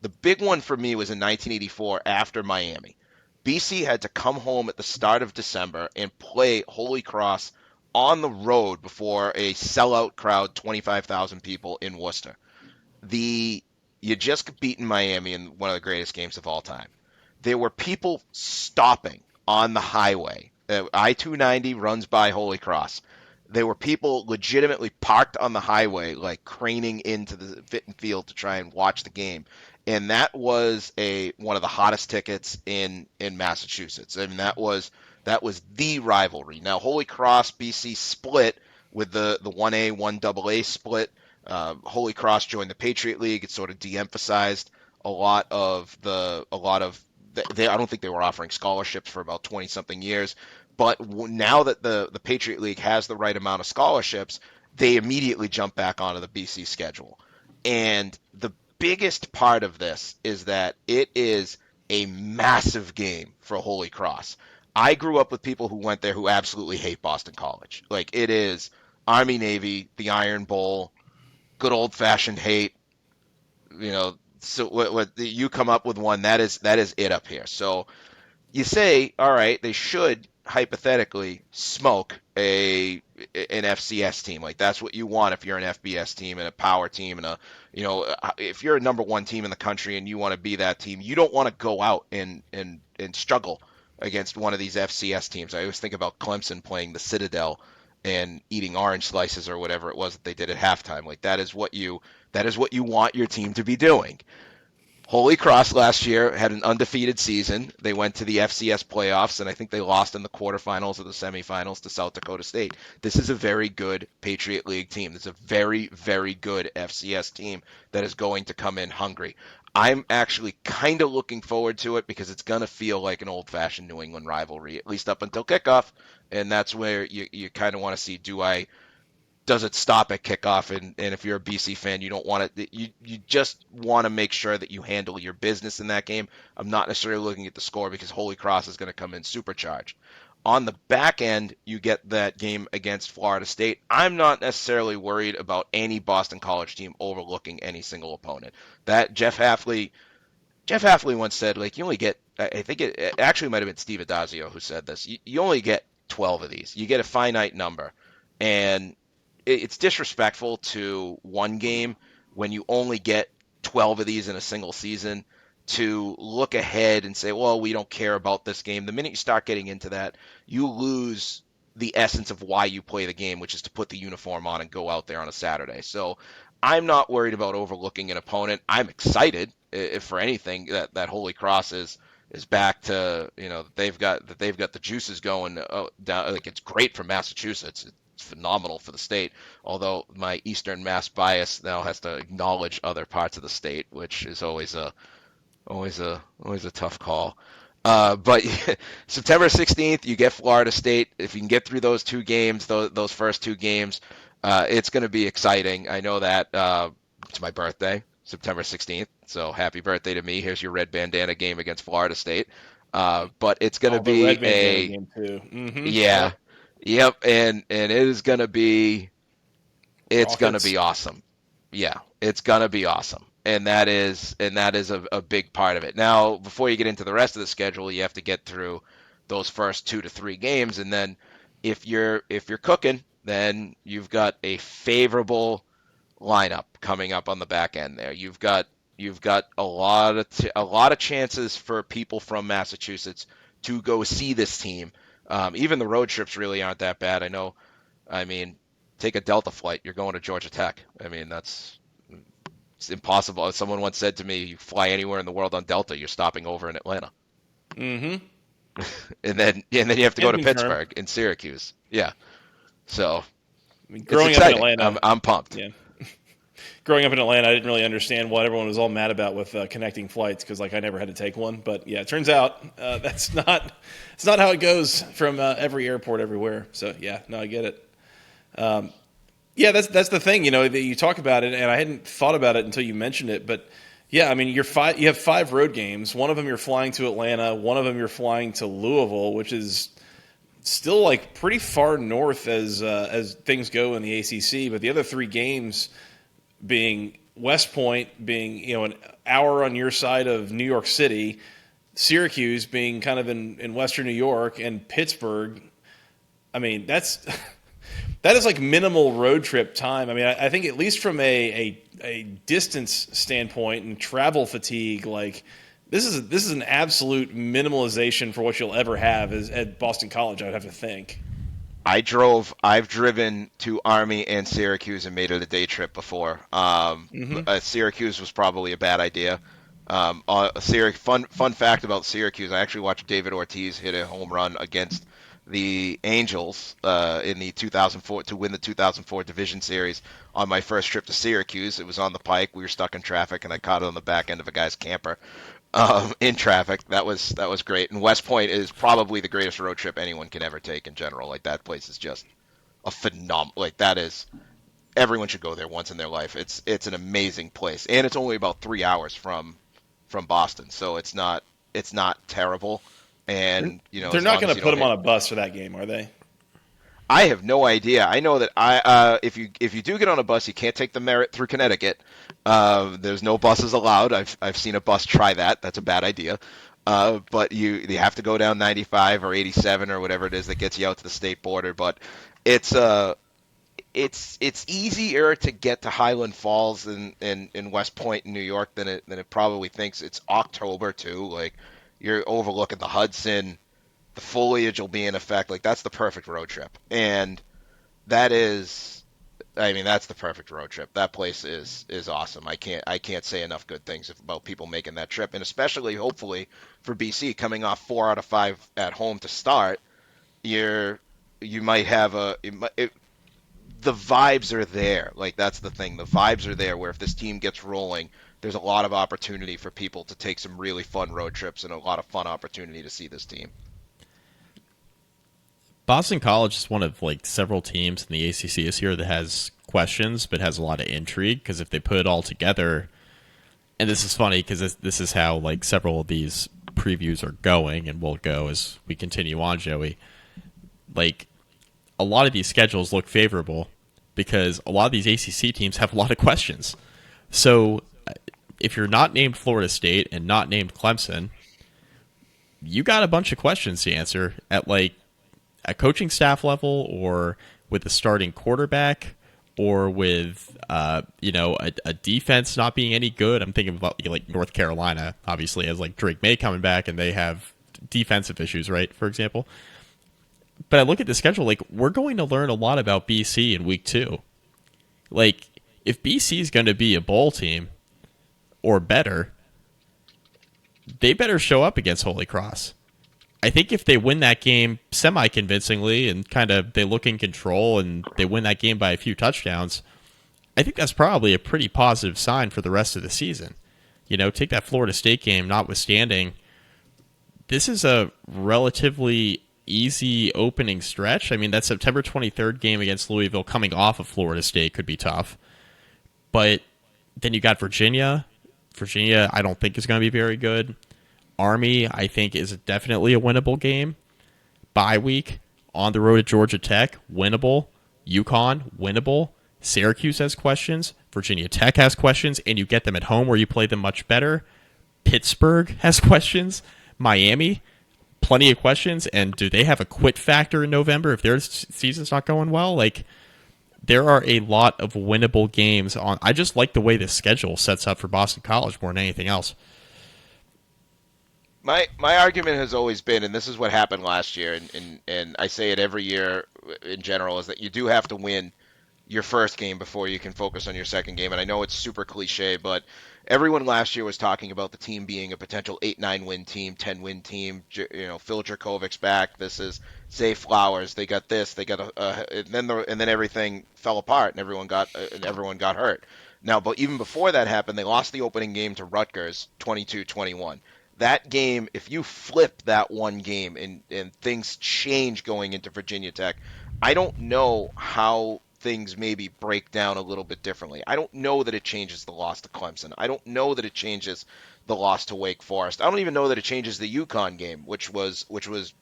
The big one for me was in 1984 after Miami. BC had to come home at the start of December and play Holy Cross on the road before a sellout crowd, 25,000 people in Worcester. You just beaten Miami in one of the greatest games of all time. There were people stopping on the highway. I-290 runs by Holy Cross. There were people legitimately parked on the highway, like craning into the Fitton Field to try and watch the game. and that was one of the hottest tickets in Massachusetts. I mean, that was the rivalry. Now, Holy Cross BC split with the 1A 1AA split. Holy Cross joined the Patriot League. It sort of de-emphasized a lot of they, I don't think they were offering scholarships for about 20 something years. But now that the Patriot League has the right amount of scholarships, they immediately jump back onto the BC schedule. And the biggest part of this is that it is a massive game for Holy Cross. I grew up with people who went there who absolutely hate Boston College. Like, it is Army Navy, the Iron Bowl, good old fashioned hate. So what you come up with one that is it up here. So you say, all right, they should hypothetically smoke an FCS team. Like, that's what you want if you're an FBS team and a power team and if you're a number one team in the country and you want to be that team, you don't want to go out and struggle against one of these FCS teams. I always think about Clemson playing the Citadel and eating orange slices or whatever it was that they did at halftime. Like, that is what you want your team to be doing. Holy Cross last year had an undefeated season. They went to the FCS playoffs, and I think they lost in the quarterfinals or the semifinals to South Dakota State. This is a very good Patriot League team. This is a very, very good FCS team that is going to come in hungry. I'm actually kind of looking forward to it because it's going to feel like an old-fashioned New England rivalry, at least up until kickoff, and that's where you kind of want to see, does it stop at kickoff? And if you're a BC fan, you don't want it. You just want to make sure that you handle your business in that game. I'm not necessarily looking at the score because Holy Cross is going to come in supercharged. On the back end, you get that game against Florida State. I'm not necessarily worried about any Boston College team overlooking any single opponent. That Jeff Hafley once said, like, you only get, I think it actually might have been Steve Adazio who said this, you only get 12 of these. You get a finite number. And it's disrespectful to one game when you only get 12 of these in a single season to look ahead and say, well, we don't care about this game. The minute you start getting into that, you lose the essence of why you play the game, which is to put the uniform on and go out there on a Saturday. So I'm not worried about overlooking an opponent. I'm excited, if for anything, that Holy Cross is back to, they've got the juices going down. Like, it's great for Massachusetts. It's phenomenal for the state, although my Eastern Mass bias now has to acknowledge other parts of the state, which is always a tough call. But September 16th, you get Florida State. If you can get through those two games, those first two games, it's going to be exciting. I know that it's my birthday, September 16th, so happy birthday to me. Here's your red bandana game against Florida State. But it's going to be red bandana game too. Mm-hmm. Yeah. Yep, and it is gonna be, gonna be awesome. Yeah, it's gonna be awesome, and that is a big part of it. Now, before you get into the rest of the schedule, you have to get through those first 2 to 3 games, and then if you're cooking, then you've got a favorable lineup coming up on the back end. There, you've got a lot of chances for people from Massachusetts to go see this team. Even the road trips really aren't that bad. Take a Delta flight. You're going to Georgia Tech. It's impossible. Someone once said to me, you fly anywhere in the world on Delta, you're stopping over in Atlanta. Mm-hmm. and then you have to go to Pittsburgh and Syracuse. Yeah. So growing up in Atlanta, I'm pumped. Yeah. Growing up in Atlanta, I didn't really understand what everyone was all mad about with connecting flights because, I never had to take one. But yeah, it turns out it's not how it goes from every airport everywhere. So yeah, no, I get it. Yeah, that's the thing. You talk about it, and I hadn't thought about it until you mentioned it. But yeah, you have 5 road games. One of them you're flying to Atlanta. One of them you're flying to Louisville, which is still pretty far north as things go in the ACC. But the other 3 games, being West Point, being an hour on your side of New York City, Syracuse being kind of in Western New York, and Pittsburgh. That is minimal road trip time. I think at least from a distance standpoint and travel fatigue, this is an absolute minimalization for what you'll ever have at Boston College, I'd have to think. I've driven to Army and Syracuse and made it a day trip before. Syracuse was probably a bad idea, Fun fact about Syracuse: I actually watched David Ortiz hit a home run against the Angels in the 2004 to win the 2004 Division Series on my first trip to Syracuse. It was on the Pike. We were stuck in traffic, and I caught it on the back end of a guy's camper in traffic. That was great. And West Point is probably the greatest road trip anyone can ever take in general. Like that place is just a phenomenal. Like that is everyone should go there once in their life. It's an amazing place, and it's only about 3 hours from Boston, so it's not terrible. And They're as not long going as to you put don't him hit, on a bus for that game, are they? I have no idea. I know that if you do get on a bus, you can't take the Merit through Connecticut. There's no buses allowed. I've seen a bus try that. That's a bad idea. But you have to go down 95 or 87 or whatever it is that gets you out to the state border. But it's it's easier to get to Highland Falls in West Point in New York than it probably thinks. It's October too. Like you're overlooking the Hudson. The foliage will be in effect. Like that's the perfect road trip. And that is, I mean, that's the perfect road trip. That place is awesome. I can't say enough good things about people making that trip, and especially hopefully for BC coming off 4 out of 5 at home to start. You're you might have the vibes are there. Like that's the thing. The vibes are there. Where if this team gets rolling, there's a lot of opportunity for people to take some really fun road trips and a lot of fun opportunity to see this team. Boston College is one of like several teams in the ACC this year that has questions, but has a lot of intrigue. Because if they put it all together, and this is funny because this is how like several of these previews are going, and will go as we continue on, Joey. Like a lot of these schedules look favorable because a lot of these ACC teams have a lot of questions. So if you're not named Florida State and not named Clemson, you got a bunch of questions to answer at like a coaching staff level, or with the starting quarterback, or with a defense not being any good. I'm thinking about like North Carolina, obviously, as like Drake May coming back, and they have defensive issues, right? For example. But I look at the schedule, like we're going to learn a lot about BC in week 2. Like if BC is going to be a bowl team or better, they better show up against Holy Cross. I think if they win that game semi-convincingly and kind of they look in control and they win that game by a few touchdowns, I think that's probably a pretty positive sign for the rest of the season. Take that Florida State game notwithstanding, this is a relatively easy opening stretch. I mean, that September 23rd game against Louisville coming off of Florida State could be tough. But then you got Virginia. Virginia, I don't think is going to be very good. Army, I think, is definitely a winnable game. Bye week, on the road at Georgia Tech, winnable. UConn, winnable. Syracuse has questions. Virginia Tech has questions, and you get them at home where you play them much better. Pittsburgh has questions. Miami, plenty of questions. And do they have a quit factor in November if their season's not going well? Like, there are a lot of winnable games on. I just like the way the schedule sets up for Boston College more than anything else. My argument has always been, and this is what happened last year, and I say it every year in general, is that you do have to win your first game before you can focus on your second game. And I know it's super cliche, but everyone last year was talking about the team being a potential 8-9 win team, 10-win team. Phil Jerkovic's back. This is Zay Flowers. They got this. They got and then everything fell apart and everyone got hurt. Now, but even before that happened, they lost the opening game to Rutgers, 22-21. That game, if you flip that one game and things change going into Virginia Tech, I don't know how things maybe break down a little bit differently. I don't know that it changes the loss to Clemson. I don't know that it changes the loss to Wake Forest. I don't even know that it changes the UConn game, which was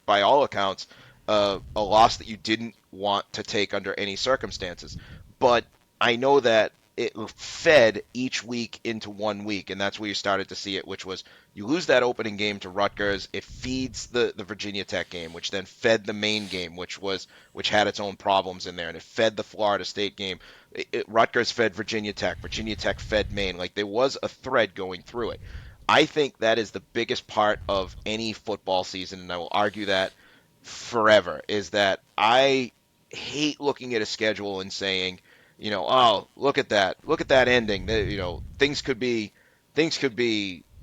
by all accounts a loss that you didn't want to take under any circumstances. But I know that it fed each week into 1 week, and that's where you started to see it, which was you lose that opening game to Rutgers, it feeds the Virginia Tech game, which then fed the main game, which had its own problems in there, and it fed the Florida State game. Rutgers fed Virginia Tech fed Maine. Like there was a thread going through it. I think that is the biggest part of any football season, and I will argue that forever, is that I hate looking at a schedule and saying, oh, look at that ending. Things could be,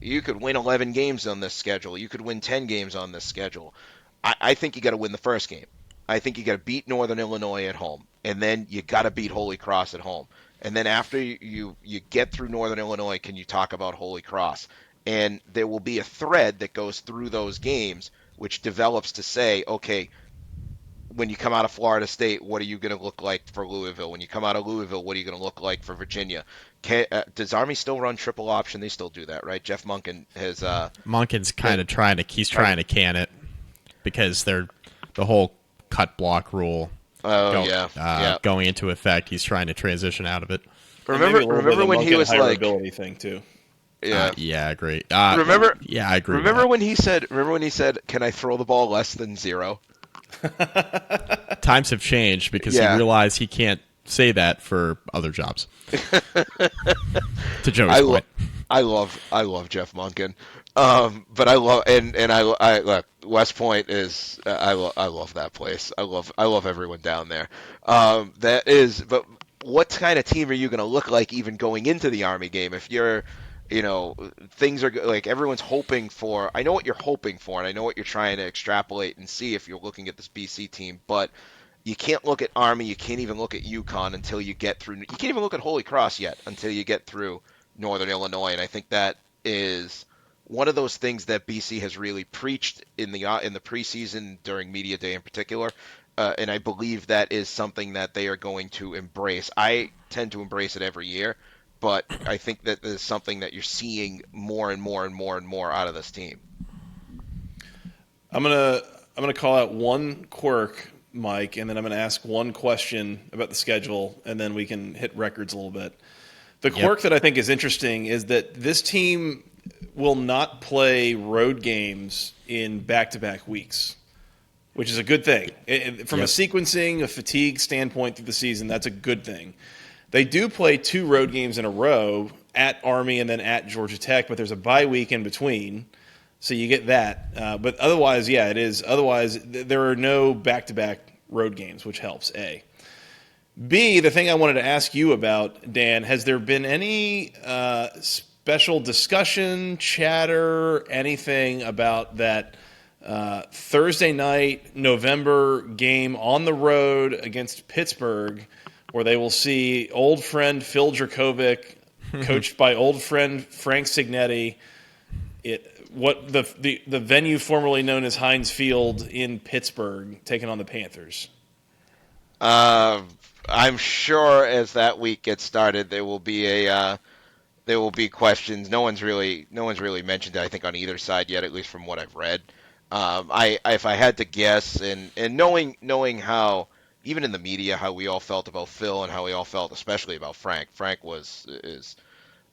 You could win 11 games on this schedule. You could win 10 games on this schedule. I think you got to win the first game. I think you got to beat Northern Illinois at home, and then you got to beat Holy Cross at home. And then after you get through Northern Illinois, can you talk about Holy Cross? And there will be a thread that goes through those games, which develops to say, okay, when you come out of Florida State, what are you going to look like for Louisville? When you come out of Louisville, what are you going to look like for Virginia? Does Army still run triple option? They still do that, right? Jeff Monken has. Monken's kind of trying to can it because they're the whole cut block rule. Going into effect. He's trying to transition out of it. Remember when he was like thing too. Yeah, I agree. I agree. Remember when he said, "Can I throw the ball less than 0?" Times have changed because he realized he can't say that for other jobs. To Joey's point. I love Jeff Monken. But I love I look, West Point is I love that place. I love everyone down there. But what kind of team are you going to look like even going into the Army game if you're, things are like everyone's hoping for. I know what you're hoping for, and I know what you're trying to extrapolate and see if you're looking at this BC team, but you can't look at Army, you can't even look at UConn until you get through. You can't even look at Holy Cross yet until you get through Northern Illinois, and I think that is one of those things that BC has really preached in the preseason during media day in particular, and I believe that is something that they are going to embrace. I tend to embrace it every year, but I think that is something that you're seeing more and more and more and more out of this team. I'm gonna call out one quirk, Mike, and then I'm gonna ask one question about the schedule, and then we can hit records a little bit. The quirk that I think is interesting is that this team will not play road games in back-to-back weeks, which is a good thing. From a sequencing, a fatigue standpoint through the season, that's a good thing. They do play 2 road games in a row, at Army and then at Georgia Tech, but there's a bye week in between, so you get that. But otherwise, it is. Otherwise, there are no back-to-back road games, which helps, A. B, the thing I wanted to ask you about, Dan, has there been any special discussion, chatter, anything about that Thursday night November game on the road against Pittsburgh where they will see old friend Phil Dracovic coached by old friend Frank Signetti, the venue formerly known as Heinz Field in Pittsburgh, taking on the Panthers? I'm sure as that week gets started, there will be questions. No one's really mentioned it, I think, on either side yet, at least from what I've read. If I had to guess, and knowing how, even in the media, how we all felt about Phil and how we all felt, especially about Frank. Frank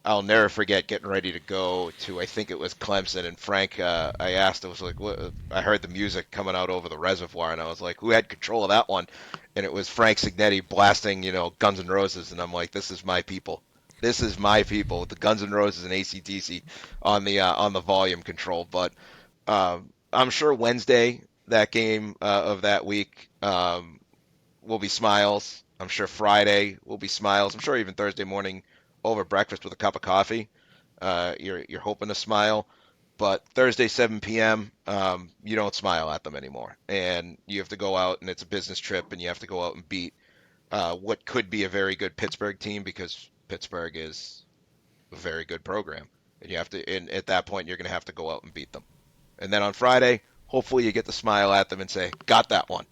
I'll never forget getting ready to go to, I think it was Clemson, and Frank, I asked, I was like, what? I heard the music coming out over the reservoir, and I was like, who had control of that one? And it was Frank Signetti blasting, Guns N' Roses, and I'm like, this is my people. This is my people, with the Guns N' Roses and AC/DC on the volume control. But I'm sure Wednesday, that game of that week, will be smiles. I'm sure Friday will be smiles. I'm sure even Thursday morning over breakfast with a cup of coffee, you're hoping to smile. But Thursday, 7 p.m., you don't smile at them anymore. And you have to go out, and it's a business trip, and you have to go out and beat what could be a very good Pittsburgh team, because Pittsburgh is a very good program. And at that point, you're going to have to go out and beat them. And then on Friday, hopefully you get to smile at them and say, got that one.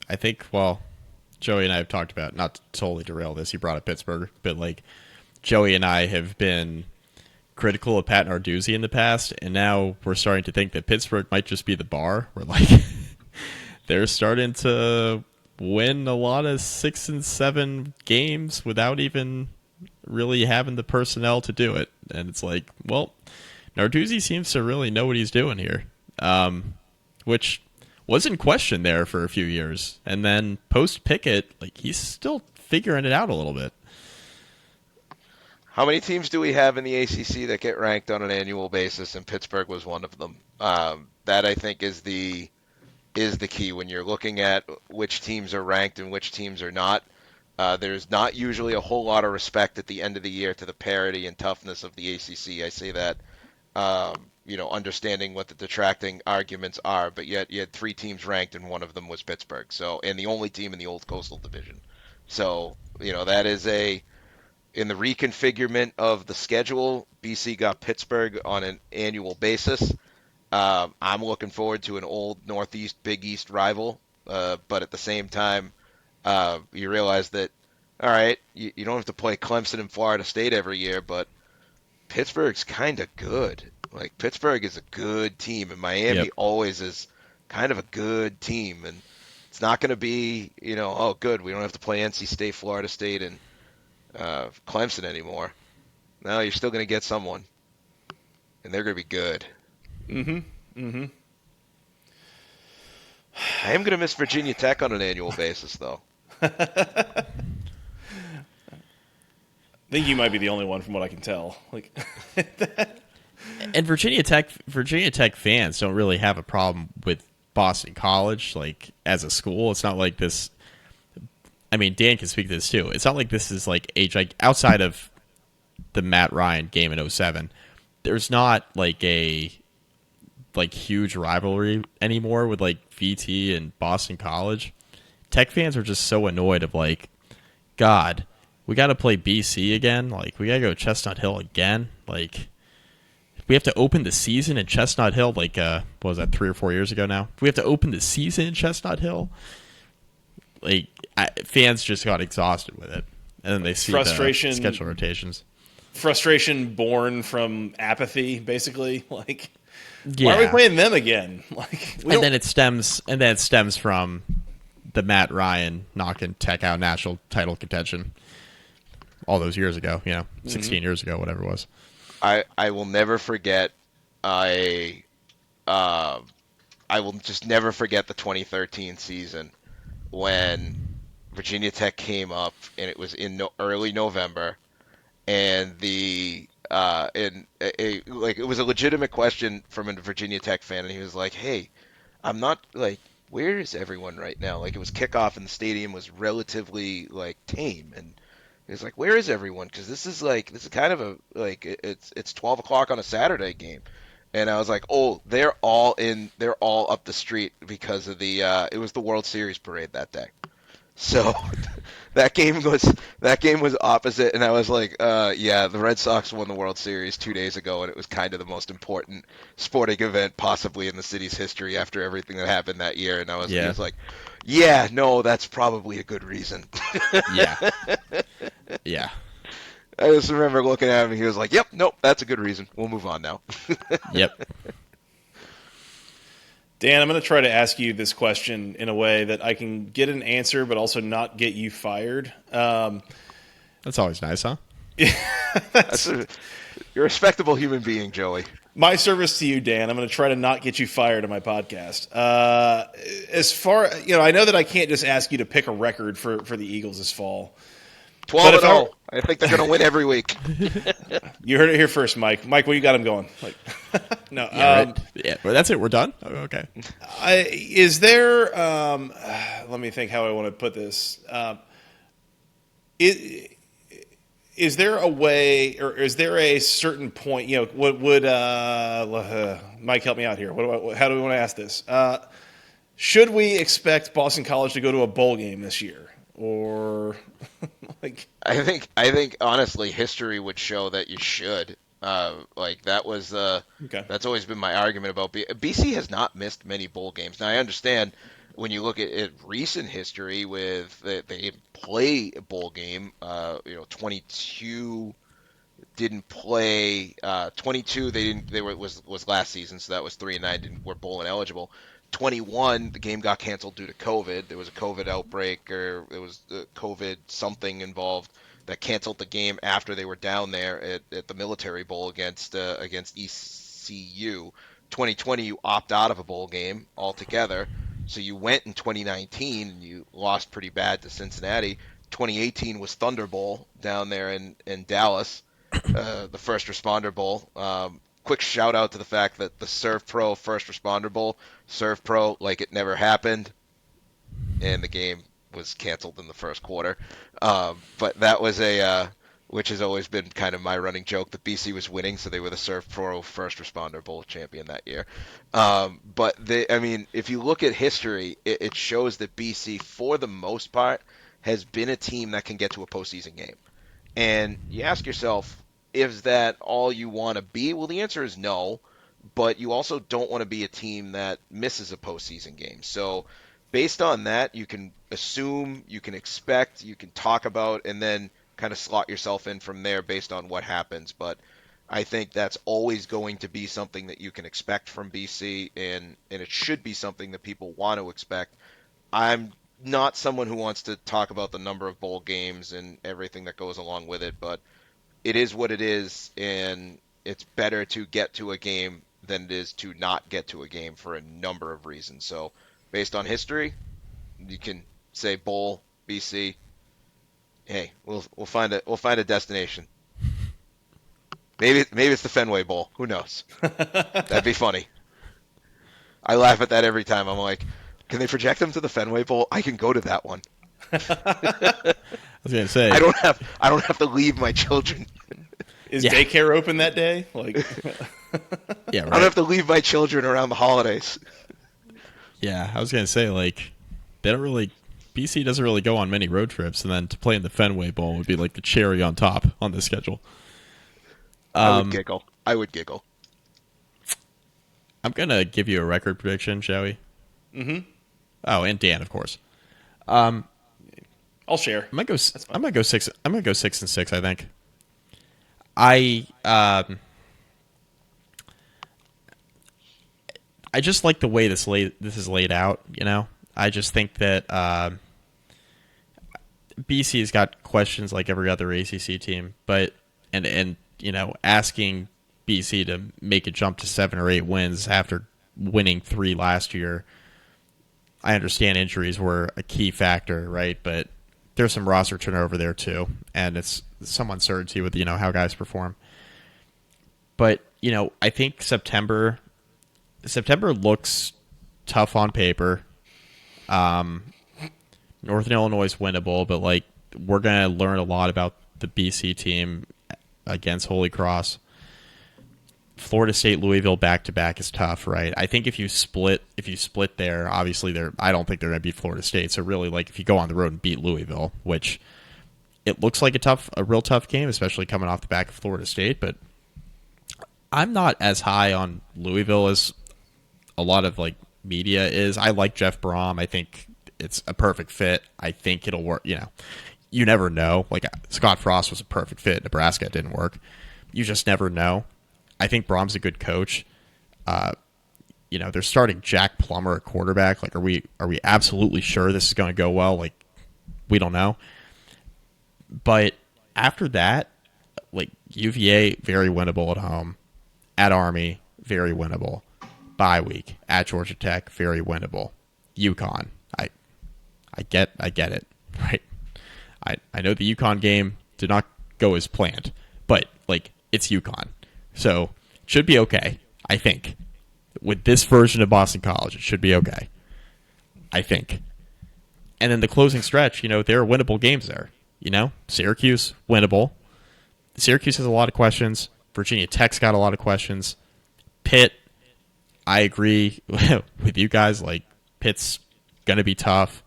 I think, Joey and I have talked about, not to totally derail this, he brought up Pittsburgh, but Joey and I have been critical of Pat Narduzzi in the past, and now we're starting to think that Pittsburgh might just be the bar, where they're starting to win a lot of 6 and 7 games without even really having the personnel to do it. And it's Narduzzi seems to really know what he's doing here, which was in question there for a few years. And then post-Pickett, he's still figuring it out a little bit. How many teams do we have in the ACC that get ranked on an annual basis? And Pittsburgh was one of them. That, I think, is the key when you're looking at which teams are ranked and which teams are not. There's not usually a whole lot of respect at the end of the year to the parity and toughness of the ACC. I say that, understanding what the detracting arguments are, but yet you had three teams ranked, and one of them was Pittsburgh. So, and the only team in the old Coastal Division. So, that is in the reconfigurement of the schedule, BC got Pittsburgh on an annual basis. I'm looking forward to an old Northeast Big East rival, but at the same time, you realize that, all right, you don't have to play Clemson and Florida State every year, but Pittsburgh's kind of good. Like, Pittsburgh is a good team, and Miami Yep. always is kind of a good team. And it's not going to be, oh, good, we don't have to play NC State, Florida State, and Clemson anymore. No, you're still going to get someone, and they're going to be good. I am going to miss Virginia Tech on an annual basis, though. I think you might be the only one from what I can tell. Like, And Virginia Tech fans don't really have a problem with Boston College, like, as a school. It's not like this. I mean, Dan can speak to this too. It's not like this is like outside of the Matt Ryan game in 2007. There's not like a huge rivalry anymore with like VT and Boston College. Tech fans are just so annoyed of like, God, we got to play BC again. Like, we got to go Chestnut Hill again. Like, we have to open the season in Chestnut Hill. Like, what was that, 3 or 4 years ago now? We have to open the season in Chestnut Hill. Like, fans just got exhausted with it, and then they see frustration, the schedule rotations. Frustration born from apathy, basically. Like, Yeah. why are we playing them again? Like, And then it stems from the Matt Ryan knocking Tech out national title contention all those years ago. 16 years ago, whatever it was. I will never forget. I will just never forget the 2013 season when Virginia Tech came up, and it was in early November, and it was a legitimate question from a Virginia Tech fan, and he was like, "Hey, I'm not like, where is everyone right now?" Like, it was kickoff, and the stadium was relatively like tame, and he was like, "Where is everyone? Because this is kind of it's 12 o'clock on a Saturday game." And I was like, "Oh, they're all up the street because of it was the World Series parade that day." So that game was opposite, and I was like, yeah, the Red Sox won the World Series 2 days ago, and it was kind of the most important sporting event possibly in the city's history after everything that happened that year. And he was like, yeah, no, that's probably a good reason. Yeah. Yeah. I just remember looking at him, and he was like, yep, nope, that's a good reason. We'll move on now. Yep. Dan, I'm going to try to ask you this question in a way that I can get an answer, but also not get you fired. That's always nice, huh? You're a respectable human being, Joey. My service to you, Dan, I'm going to try to not get you fired on my podcast. As far, I know that I can't just ask you to pick a record for the Eagles this fall. 12-0. I think they're going to win every week. You heard it here first, Mike. Mike, what you got him going? Like, no. Right. Yeah, but that's it. We're done? Oh, okay. Is there, let me think how I want to put this. Is there a way, or is there a certain point, would Mike help me out here? How do we want to ask this? Should we expect Boston College to go to a bowl game this year? Or like, I think honestly, history would show that you should. That was okay. That's always been my argument about BC has not missed many bowl games. Now I understand when you look at recent history with they didn't play a bowl game. 22 didn't play. 22 was last season, so that was 3-9. Were bowl ineligible. 21, the game got canceled due to COVID. There was a COVID outbreak, or there was COVID something involved that canceled the game after they were down there at the Military Bowl against ECU. 2020, you opt out of a bowl game altogether. So you went in 2019 and you lost pretty bad to Cincinnati. 2018 was Thunder Bowl down there in Dallas, the First Responder Bowl. Quick shout out to the fact that the Serve Pro First Responder Bowl, Serve Pro like it never happened, and the game was canceled in the first quarter. But that was which has always been kind of my running joke, that BC was winning, so they were the Surf Pro First Responder Bowl champion that year. But if you look at history, it shows that BC, for the most part, has been a team that can get to a postseason game. And you ask yourself, is that all you want to be? Well, the answer is no, but you also don't want to be a team that misses a postseason game. So based on that, you can assume, you can expect, you can talk about, and then kind of slot yourself in from there based on what happens. But I think that's always going to be something that you can expect from BC, and it should be something that people want to expect. I'm not someone who wants to talk about the number of bowl games and everything that goes along with it, but it is what it is, and it's better to get to a game than it is to not get to a game for a number of reasons. So based on history, you can say bowl, BC. Hey, we'll find a destination. Maybe it's the Fenway Bowl. Who knows? That'd be funny. I laugh at that every time. I'm like, can they project them to the Fenway Bowl? I can go to that one. I was gonna say I don't have to leave my children. Is daycare open that day? Like, yeah, right. I don't have to leave my children around the holidays. Yeah, I was gonna say, like, they don't really. BC doesn't really go on many road trips, and then to play in the Fenway Bowl would be like the cherry on top on the schedule. I would giggle. I'm gonna give you a record prediction, shall we? Mm-hmm. Oh, and Dan, of course. I'll share. I'm gonna go 6. I'm gonna go 6-6. I think. I just like the way this is laid out. You know, I just think that BC's got questions like every other ACC team, but and you know, asking BC to make a jump to 7 or 8 wins after winning 3 last year. I understand injuries were a key factor, right? But there's some roster turnover there too, and it's some uncertainty with, you know, how guys perform. But, you know, I think September looks tough on paper. Northern Illinois is winnable, but like, we're gonna learn a lot about the BC team against Holy Cross. Florida State, Louisville back to back is tough, right? I think if you split there, obviously I don't think they're going to beat Florida State. So really, like, if you go on the road and beat Louisville, which it looks like a real tough game, especially coming off the back of Florida State, but I'm not as high on Louisville as a lot of like media is. I like Jeff Brom. I think it's a perfect fit. I think it'll work. You know, you never know. Like, Scott Frost was a perfect fit. Nebraska, it didn't work. You just never know. I think Brom's a good coach. You know, they're starting Jack Plummer at quarterback. Like, are we absolutely sure this is going to go well? Like, we don't know. But after that, like, UVA, very winnable at home. At Army, very winnable. Bye week at Georgia Tech, very winnable. UConn, I get it, right? I know the UConn game did not go as planned, but like, it's UConn. So it should be okay, I think. With this version of Boston College, it should be okay, I think. And then the closing stretch, you know, there are winnable games there. You know, Syracuse, winnable. Syracuse has a lot of questions. Virginia Tech's got a lot of questions. Pitt, I agree with you guys. Like, Pitt's going to be tough.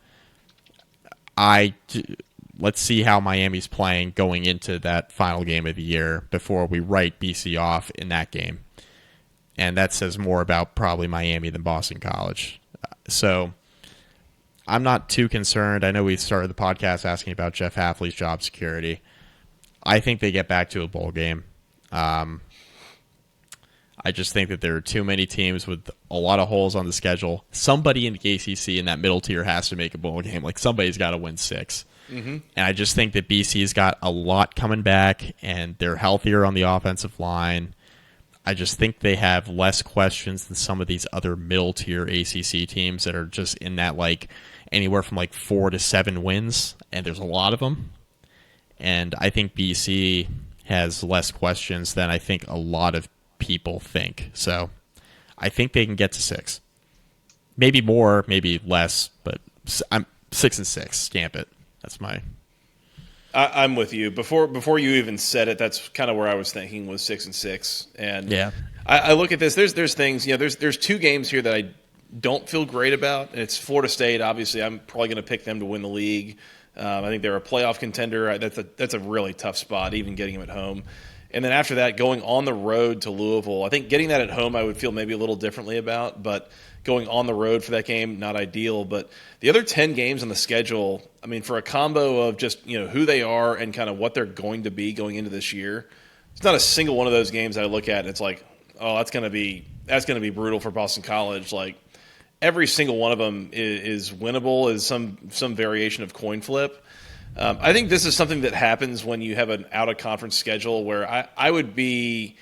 Let's see how Miami's playing going into that final game of the year before we write BC off in that game. And that says more about probably Miami than Boston College. So I'm not too concerned. I know we started the podcast asking about Jeff Hafley's job security. I think they get back to a bowl game. I just think that there are too many teams with a lot of holes on the schedule. Somebody in the ACC in that middle tier has to make a bowl game. Like, somebody's got to win 6. Mm-hmm. And I just think that BC's got a lot coming back, and they're healthier on the offensive line. I just think they have less questions than some of these other middle tier ACC teams that are just in that, like, anywhere from like 4 to 7 wins, and there's a lot of them. And I think BC has less questions than I think a lot of people think. So I think they can get to 6. Maybe more, maybe less, but I'm 6-6. Stamp it. That's my. I'm with you. Before you even said it, that's kind of where I was thinking was 6-6. And Yeah. I look at this. There's things. There's two games here that I don't feel great about. And it's Florida State. Obviously, I'm probably going to pick them to win the league. I think they're a playoff contender. That's a really tough spot, even getting them at home. And then after that, going on the road to Louisville. I think getting that at home, I would feel maybe a little differently about. But going on the road for that game, not ideal. But the other 10 games on the schedule, I mean, for a combo of just who they are and kind of what they're going to be going into this year, it's not a single one of those games I look at and it's like, oh, that's going to be brutal for Boston College. Like every single one of them is winnable, is some variation of coin flip. I think this is something that happens when you have an out-of-conference schedule where I would be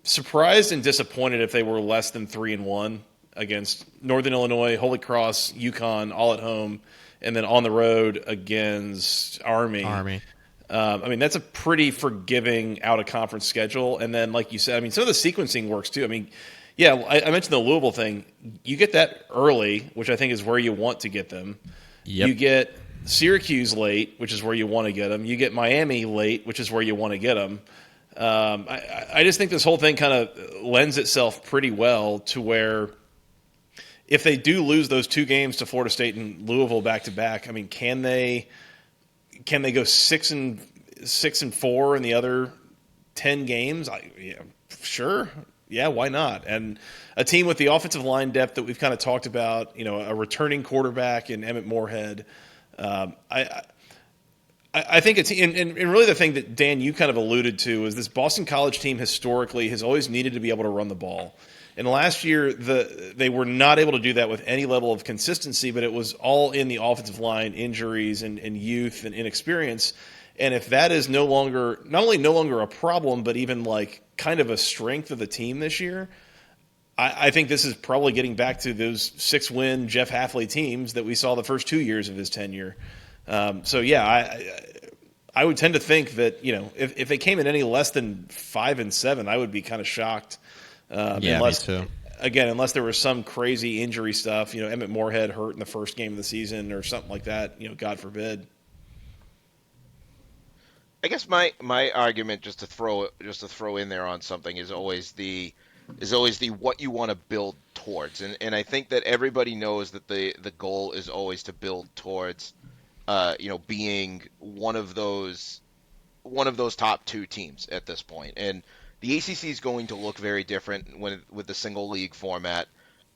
surprised and disappointed if they were less than 3-1 against Northern Illinois, Holy Cross, UConn, all at home, and then on the road against Army. I mean, that's a pretty forgiving out-of-conference schedule. And then, like you said, I mean, some of the sequencing works too. I mean, yeah, I mentioned the Louisville thing. You get that early, which I think is where you want to get them. Yep. You get Syracuse late, which is where you want to get them. You get Miami late, which is where you want to get them. I just think this whole thing kind of lends itself pretty well to where if they do lose those two games to Florida State and Louisville back to back, I mean, can they go 6-4 in the other 10 games? Yeah, sure. Yeah, why not? And a team with the offensive line depth that we've kind of talked about, a returning quarterback in Emmett Morehead. I think it's and really the thing that, Dan, you kind of alluded to is this Boston College team historically has always needed to be able to run the ball. And last year, they were not able to do that with any level of consistency, but it was all in the offensive line, injuries and youth and inexperience. And if that is not only no longer a problem, but even like kind of a strength of the team this year, I think this is probably getting back to those 6-win Jeff Hafley teams that we saw the first 2 years of his tenure. So yeah, I would tend to think that if they came in any less than 5-7, I would be kind of shocked. Me too. Again, unless there was some crazy injury stuff, Emmett Morehead hurt in the first game of the season or something like that, God forbid. I guess my argument just to throw in there on something is always the what you want to build towards, and I think that everybody knows that the goal is always to build towards being one of those top two teams at this point. And the ACC is going to look very different with the single league format.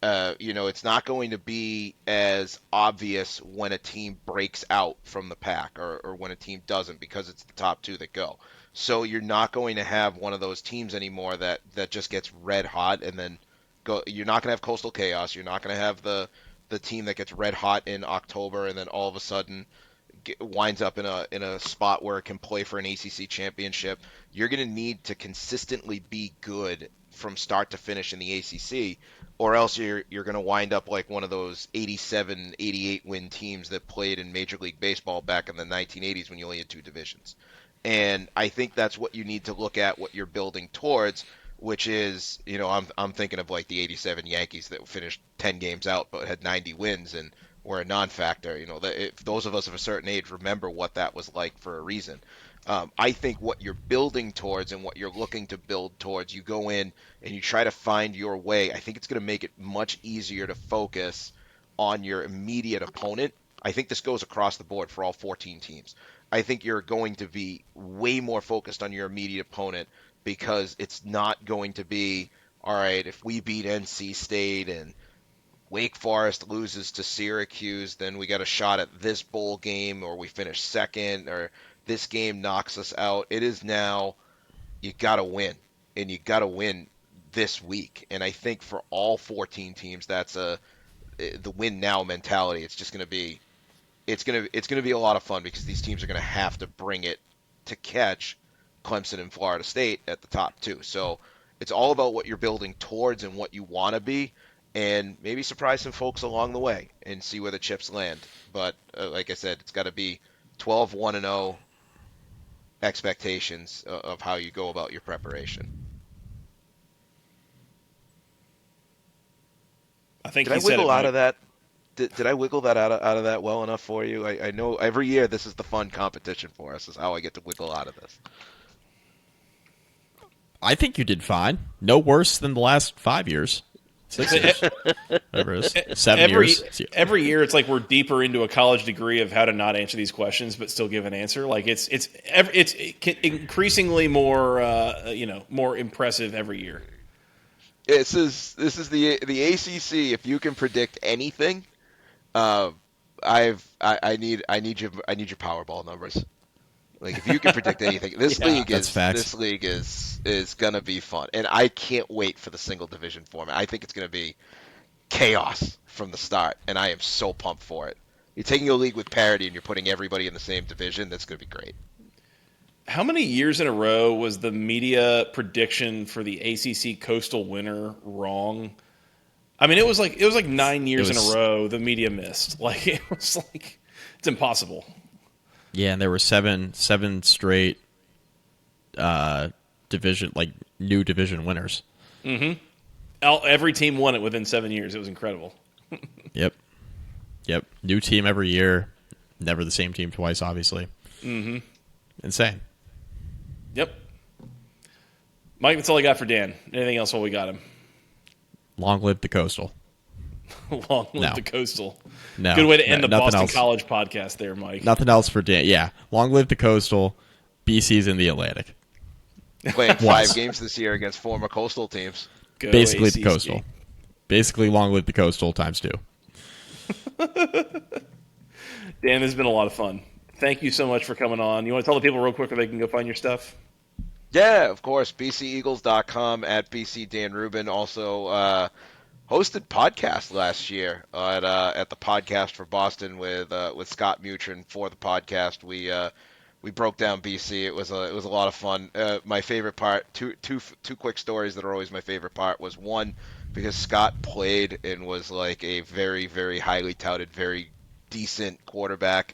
It's not going to be as obvious when a team breaks out from the pack or when a team doesn't, because it's the top two that go. So you're not going to have one of those teams anymore that just gets red hot and then go. You're not going to have Coastal Chaos. You're not going to have the team that gets red hot in October and then all of a sudden winds up in a spot where it can play for an ACC championship. You're going to need to consistently be good from start to finish in the ACC, or else you're going to wind up like one of those 87, 88 win teams that played in Major League Baseball back in the 1980s when you only had two divisions. And I think that's what you need to look at, what you're building towards, which is, I'm thinking of like the 87 Yankees that finished 10 games out but had 90 wins and were a non-factor. If those of us of a certain age remember what that was like for a reason. I think what you're building towards and what you're looking to build towards, you go in and you try to find your way. I think it's going to make it much easier to focus on your immediate opponent. I think this goes across the board for all 14 teams. I think you're going to be way more focused on your immediate opponent because it's not going to be, all right, if we beat NC State and Wake Forest loses to Syracuse, then we got a shot at this bowl game, or we finish second, or this game knocks us out. It is now, you got to win, and you got to win this week. And I think for all 14 teams, that's the win now mentality. It's just going to be, it's going to be a lot of fun because these teams are going to have to bring it to catch Clemson and Florida State at the top two. So it's all about what you're building towards and what you want to be, and maybe surprise some folks along the way and see where the chips land. But like I said, it's got to be 12-1-0 expectations of how you go about your preparation. I think Did I wiggle out of that? Did I wiggle that out of that well enough for you? I know every year this is the fun competition for us. Is how I get to wiggle out of this. I think you did fine. No worse than the last 5 years. 6 years. Whatever it is. 7 years. Every year, it's like we're deeper into a college degree of how to not answer these questions, but still give an answer. Like it's increasingly more more impressive every year. This is the ACC. If you can predict anything, I need your Powerball numbers. Like if you can predict anything, this league is gonna be fun, and I can't wait for the single division format. I think it's gonna be chaos from the start, and I am so pumped for it. You're taking a league with parity and you're putting everybody in the same division. That's gonna be great. How many years in a row was the media prediction for the ACC Coastal winner wrong? I mean, it was like 9 years in a row the media missed. Like it was like it's impossible. Yeah, and there were seven straight division new division winners. Mm-hmm. Every team won it within 7 years. It was incredible. Yep. New team every year. Never the same team twice, obviously. Mm-hmm. Insane. Yep. Mike, that's all I got for Dan. Anything else while we got him? Long live the Coastal. Long live the Coastal. No. Good way to end the Boston else. College podcast there, Mike. Nothing else for Dan. Yeah. Long live the Coastal. BC's in the Atlantic. Playing 5 games this year against former Coastal teams. Go Basically ACC. the Coastal. Basically long live the Coastal times 2. Dan, this has been a lot of fun. Thank you so much for coming on. You want to tell the people real quick where they can go find your stuff? Yeah, of course. BCEagles.com at BC Dan Rubin. Also hosted podcast last year at the Podcast for Boston with Scott Mutrin for the podcast. We broke down BC. It was a lot of fun. My favorite part, two quick stories that are always my favorite part, was one because Scott played and was like a very, very highly touted, very decent quarterback.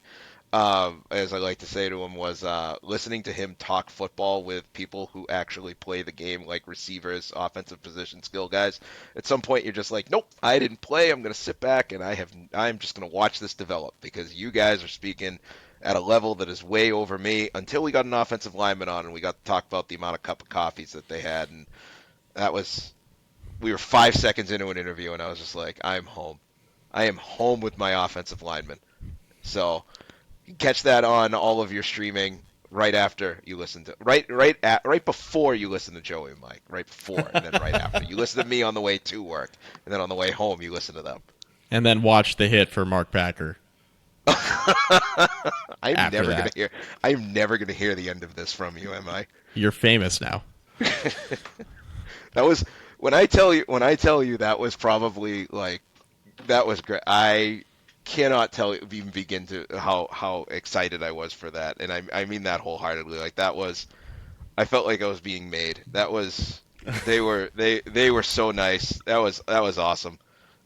As I like to say to him, was listening to him talk football with people who actually play the game, like receivers, offensive position skill guys. At some point, you're just like, nope, I didn't play. I'm going to sit back and I'm just going to watch this develop because you guys are speaking at a level that is way over me. Until we got an offensive lineman on and we got to talk about the amount of cup of coffees that they had, and we were 5 seconds into an interview, and I was just like, I'm home. I am home with my offensive lineman. So. Catch that on all of your streaming right after you listen to right before you listen to Joey and Mike, right before and then right after. You listen to me on the way to work, and then on the way home you listen to them. And then watch the hit for Mark Packer. I'm never gonna hear the end of this from you, am I? You're famous now. That was when I tell you that was probably that was great. I cannot even begin to how excited I was for that, and I mean that wholeheartedly. I felt like I was being made. They were so nice. That was awesome.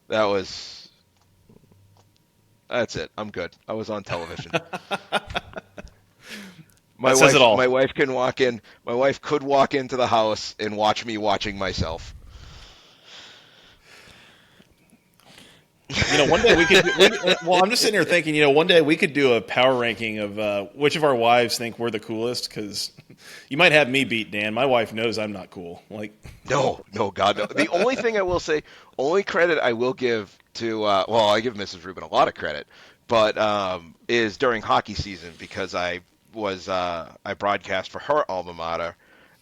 That's it. I'm good. I was on television. Says it all. My wife can walk in. My wife could walk into the house and watch me watching myself. One day we could. Well, I'm just sitting here thinking. One day we could do a power ranking of which of our wives think we're the coolest. Because you might have me beat, Dan. My wife knows I'm not cool. No, God, no. The only thing I will say, only credit I will give to, I give Mrs. Rubin a lot of credit, but is during hockey season because I broadcast for her alma mater.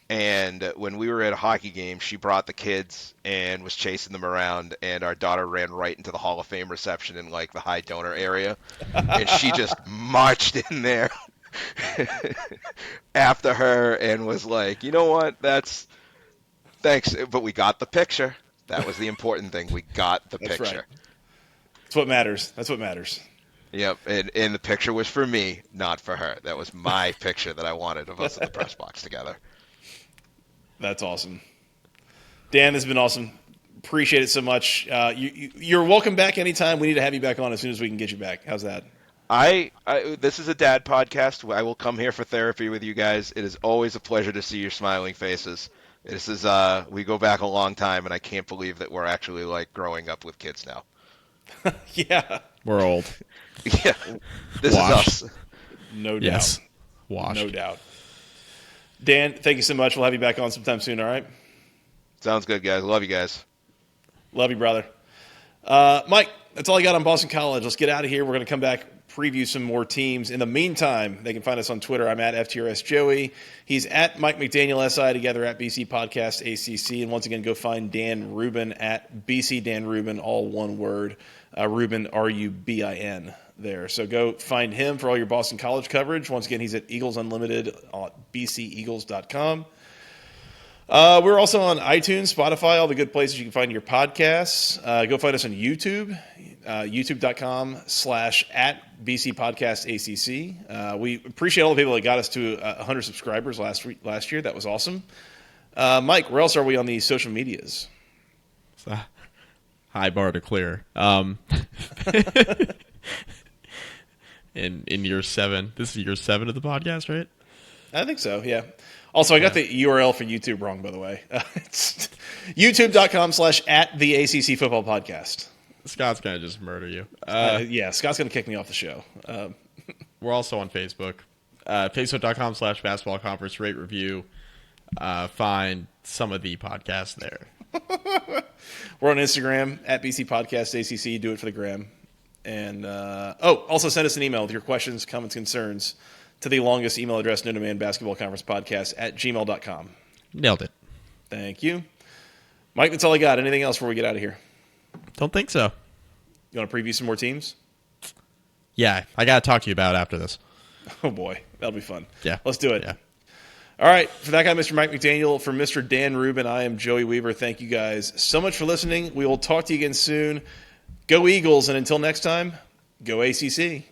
And when we were at a hockey game, she brought the kids and was chasing them around, and our daughter ran right into the Hall of Fame reception in the high donor area, and she just marched in there after her and was like, you know what, thanks, but we got the picture. That was the important thing. We got the picture. Right. That's what matters. Yep, and the picture was for me, not for her. That was my picture that I wanted of us in the press box together. That's awesome. Dan, this has been awesome. Appreciate it so much. You're welcome back anytime. We need to have you back on as soon as we can get you back. How's that? This is a dad podcast. I will come here for therapy with you guys. It is always a pleasure to see your smiling faces. We go back a long time, and I can't believe that we're actually growing up with kids now. Yeah. We're old. Yeah, this Wash. is us. No doubt. Yes. Washed. No doubt. Dan, thank you so much. We'll have you back on sometime soon, all right? Sounds good, guys. Love you guys. Love you, brother. Mike, that's all I got on Boston College. Let's get out of here. We're going to come back, preview some more teams. In the meantime, they can find us on Twitter. I'm at FTRS Joey. He's at Mike McDaniel SI, together at BC Podcast ACC. And once again, go find Dan Rubin at BC Dan Rubin, all one word. Rubin, Rubin there. So go find him for all your Boston College coverage. Once again, he's at Eagles Unlimited on bceagles.com. We're also on iTunes, Spotify, all the good places you can find your podcasts. Go find us on YouTube, youtube.com/at BC Podcast ACC. We appreciate all the people that got us to 100 subscribers last year. That was awesome. Mike, where else are we on the social medias? It's a high bar to clear. In year 7. This is year 7 of the podcast, right? I think so, yeah. Also, I got the URL for YouTube wrong, by the way. It's youtube.com/at the ACC Football Podcast. Scott's going to just murder you. Yeah, Scott's going to kick me off the show. We're also on Facebook. Facebook.com/basketball conference, rate, review. Find some of the podcasts there. We're on Instagram at BC Podcast ACC. Do it for the gram. And also send us an email with your questions, comments, concerns to the longest email address known to man, basketball conference podcast at gmail.com. Nailed it. Thank you. Mike, that's all I got. Anything else before we get out of here? Don't think so. You want to preview some more teams? Yeah, I got to talk to you about after this. Oh, boy. That'll be fun. Yeah. Let's do it. Yeah. All right. For that guy, Mr. Mike McDaniel, for Mr. Dan Rubin, I am Joey Weaver. Thank you guys so much for listening. We will talk to you again soon. Go Eagles, and until next time, go ACC.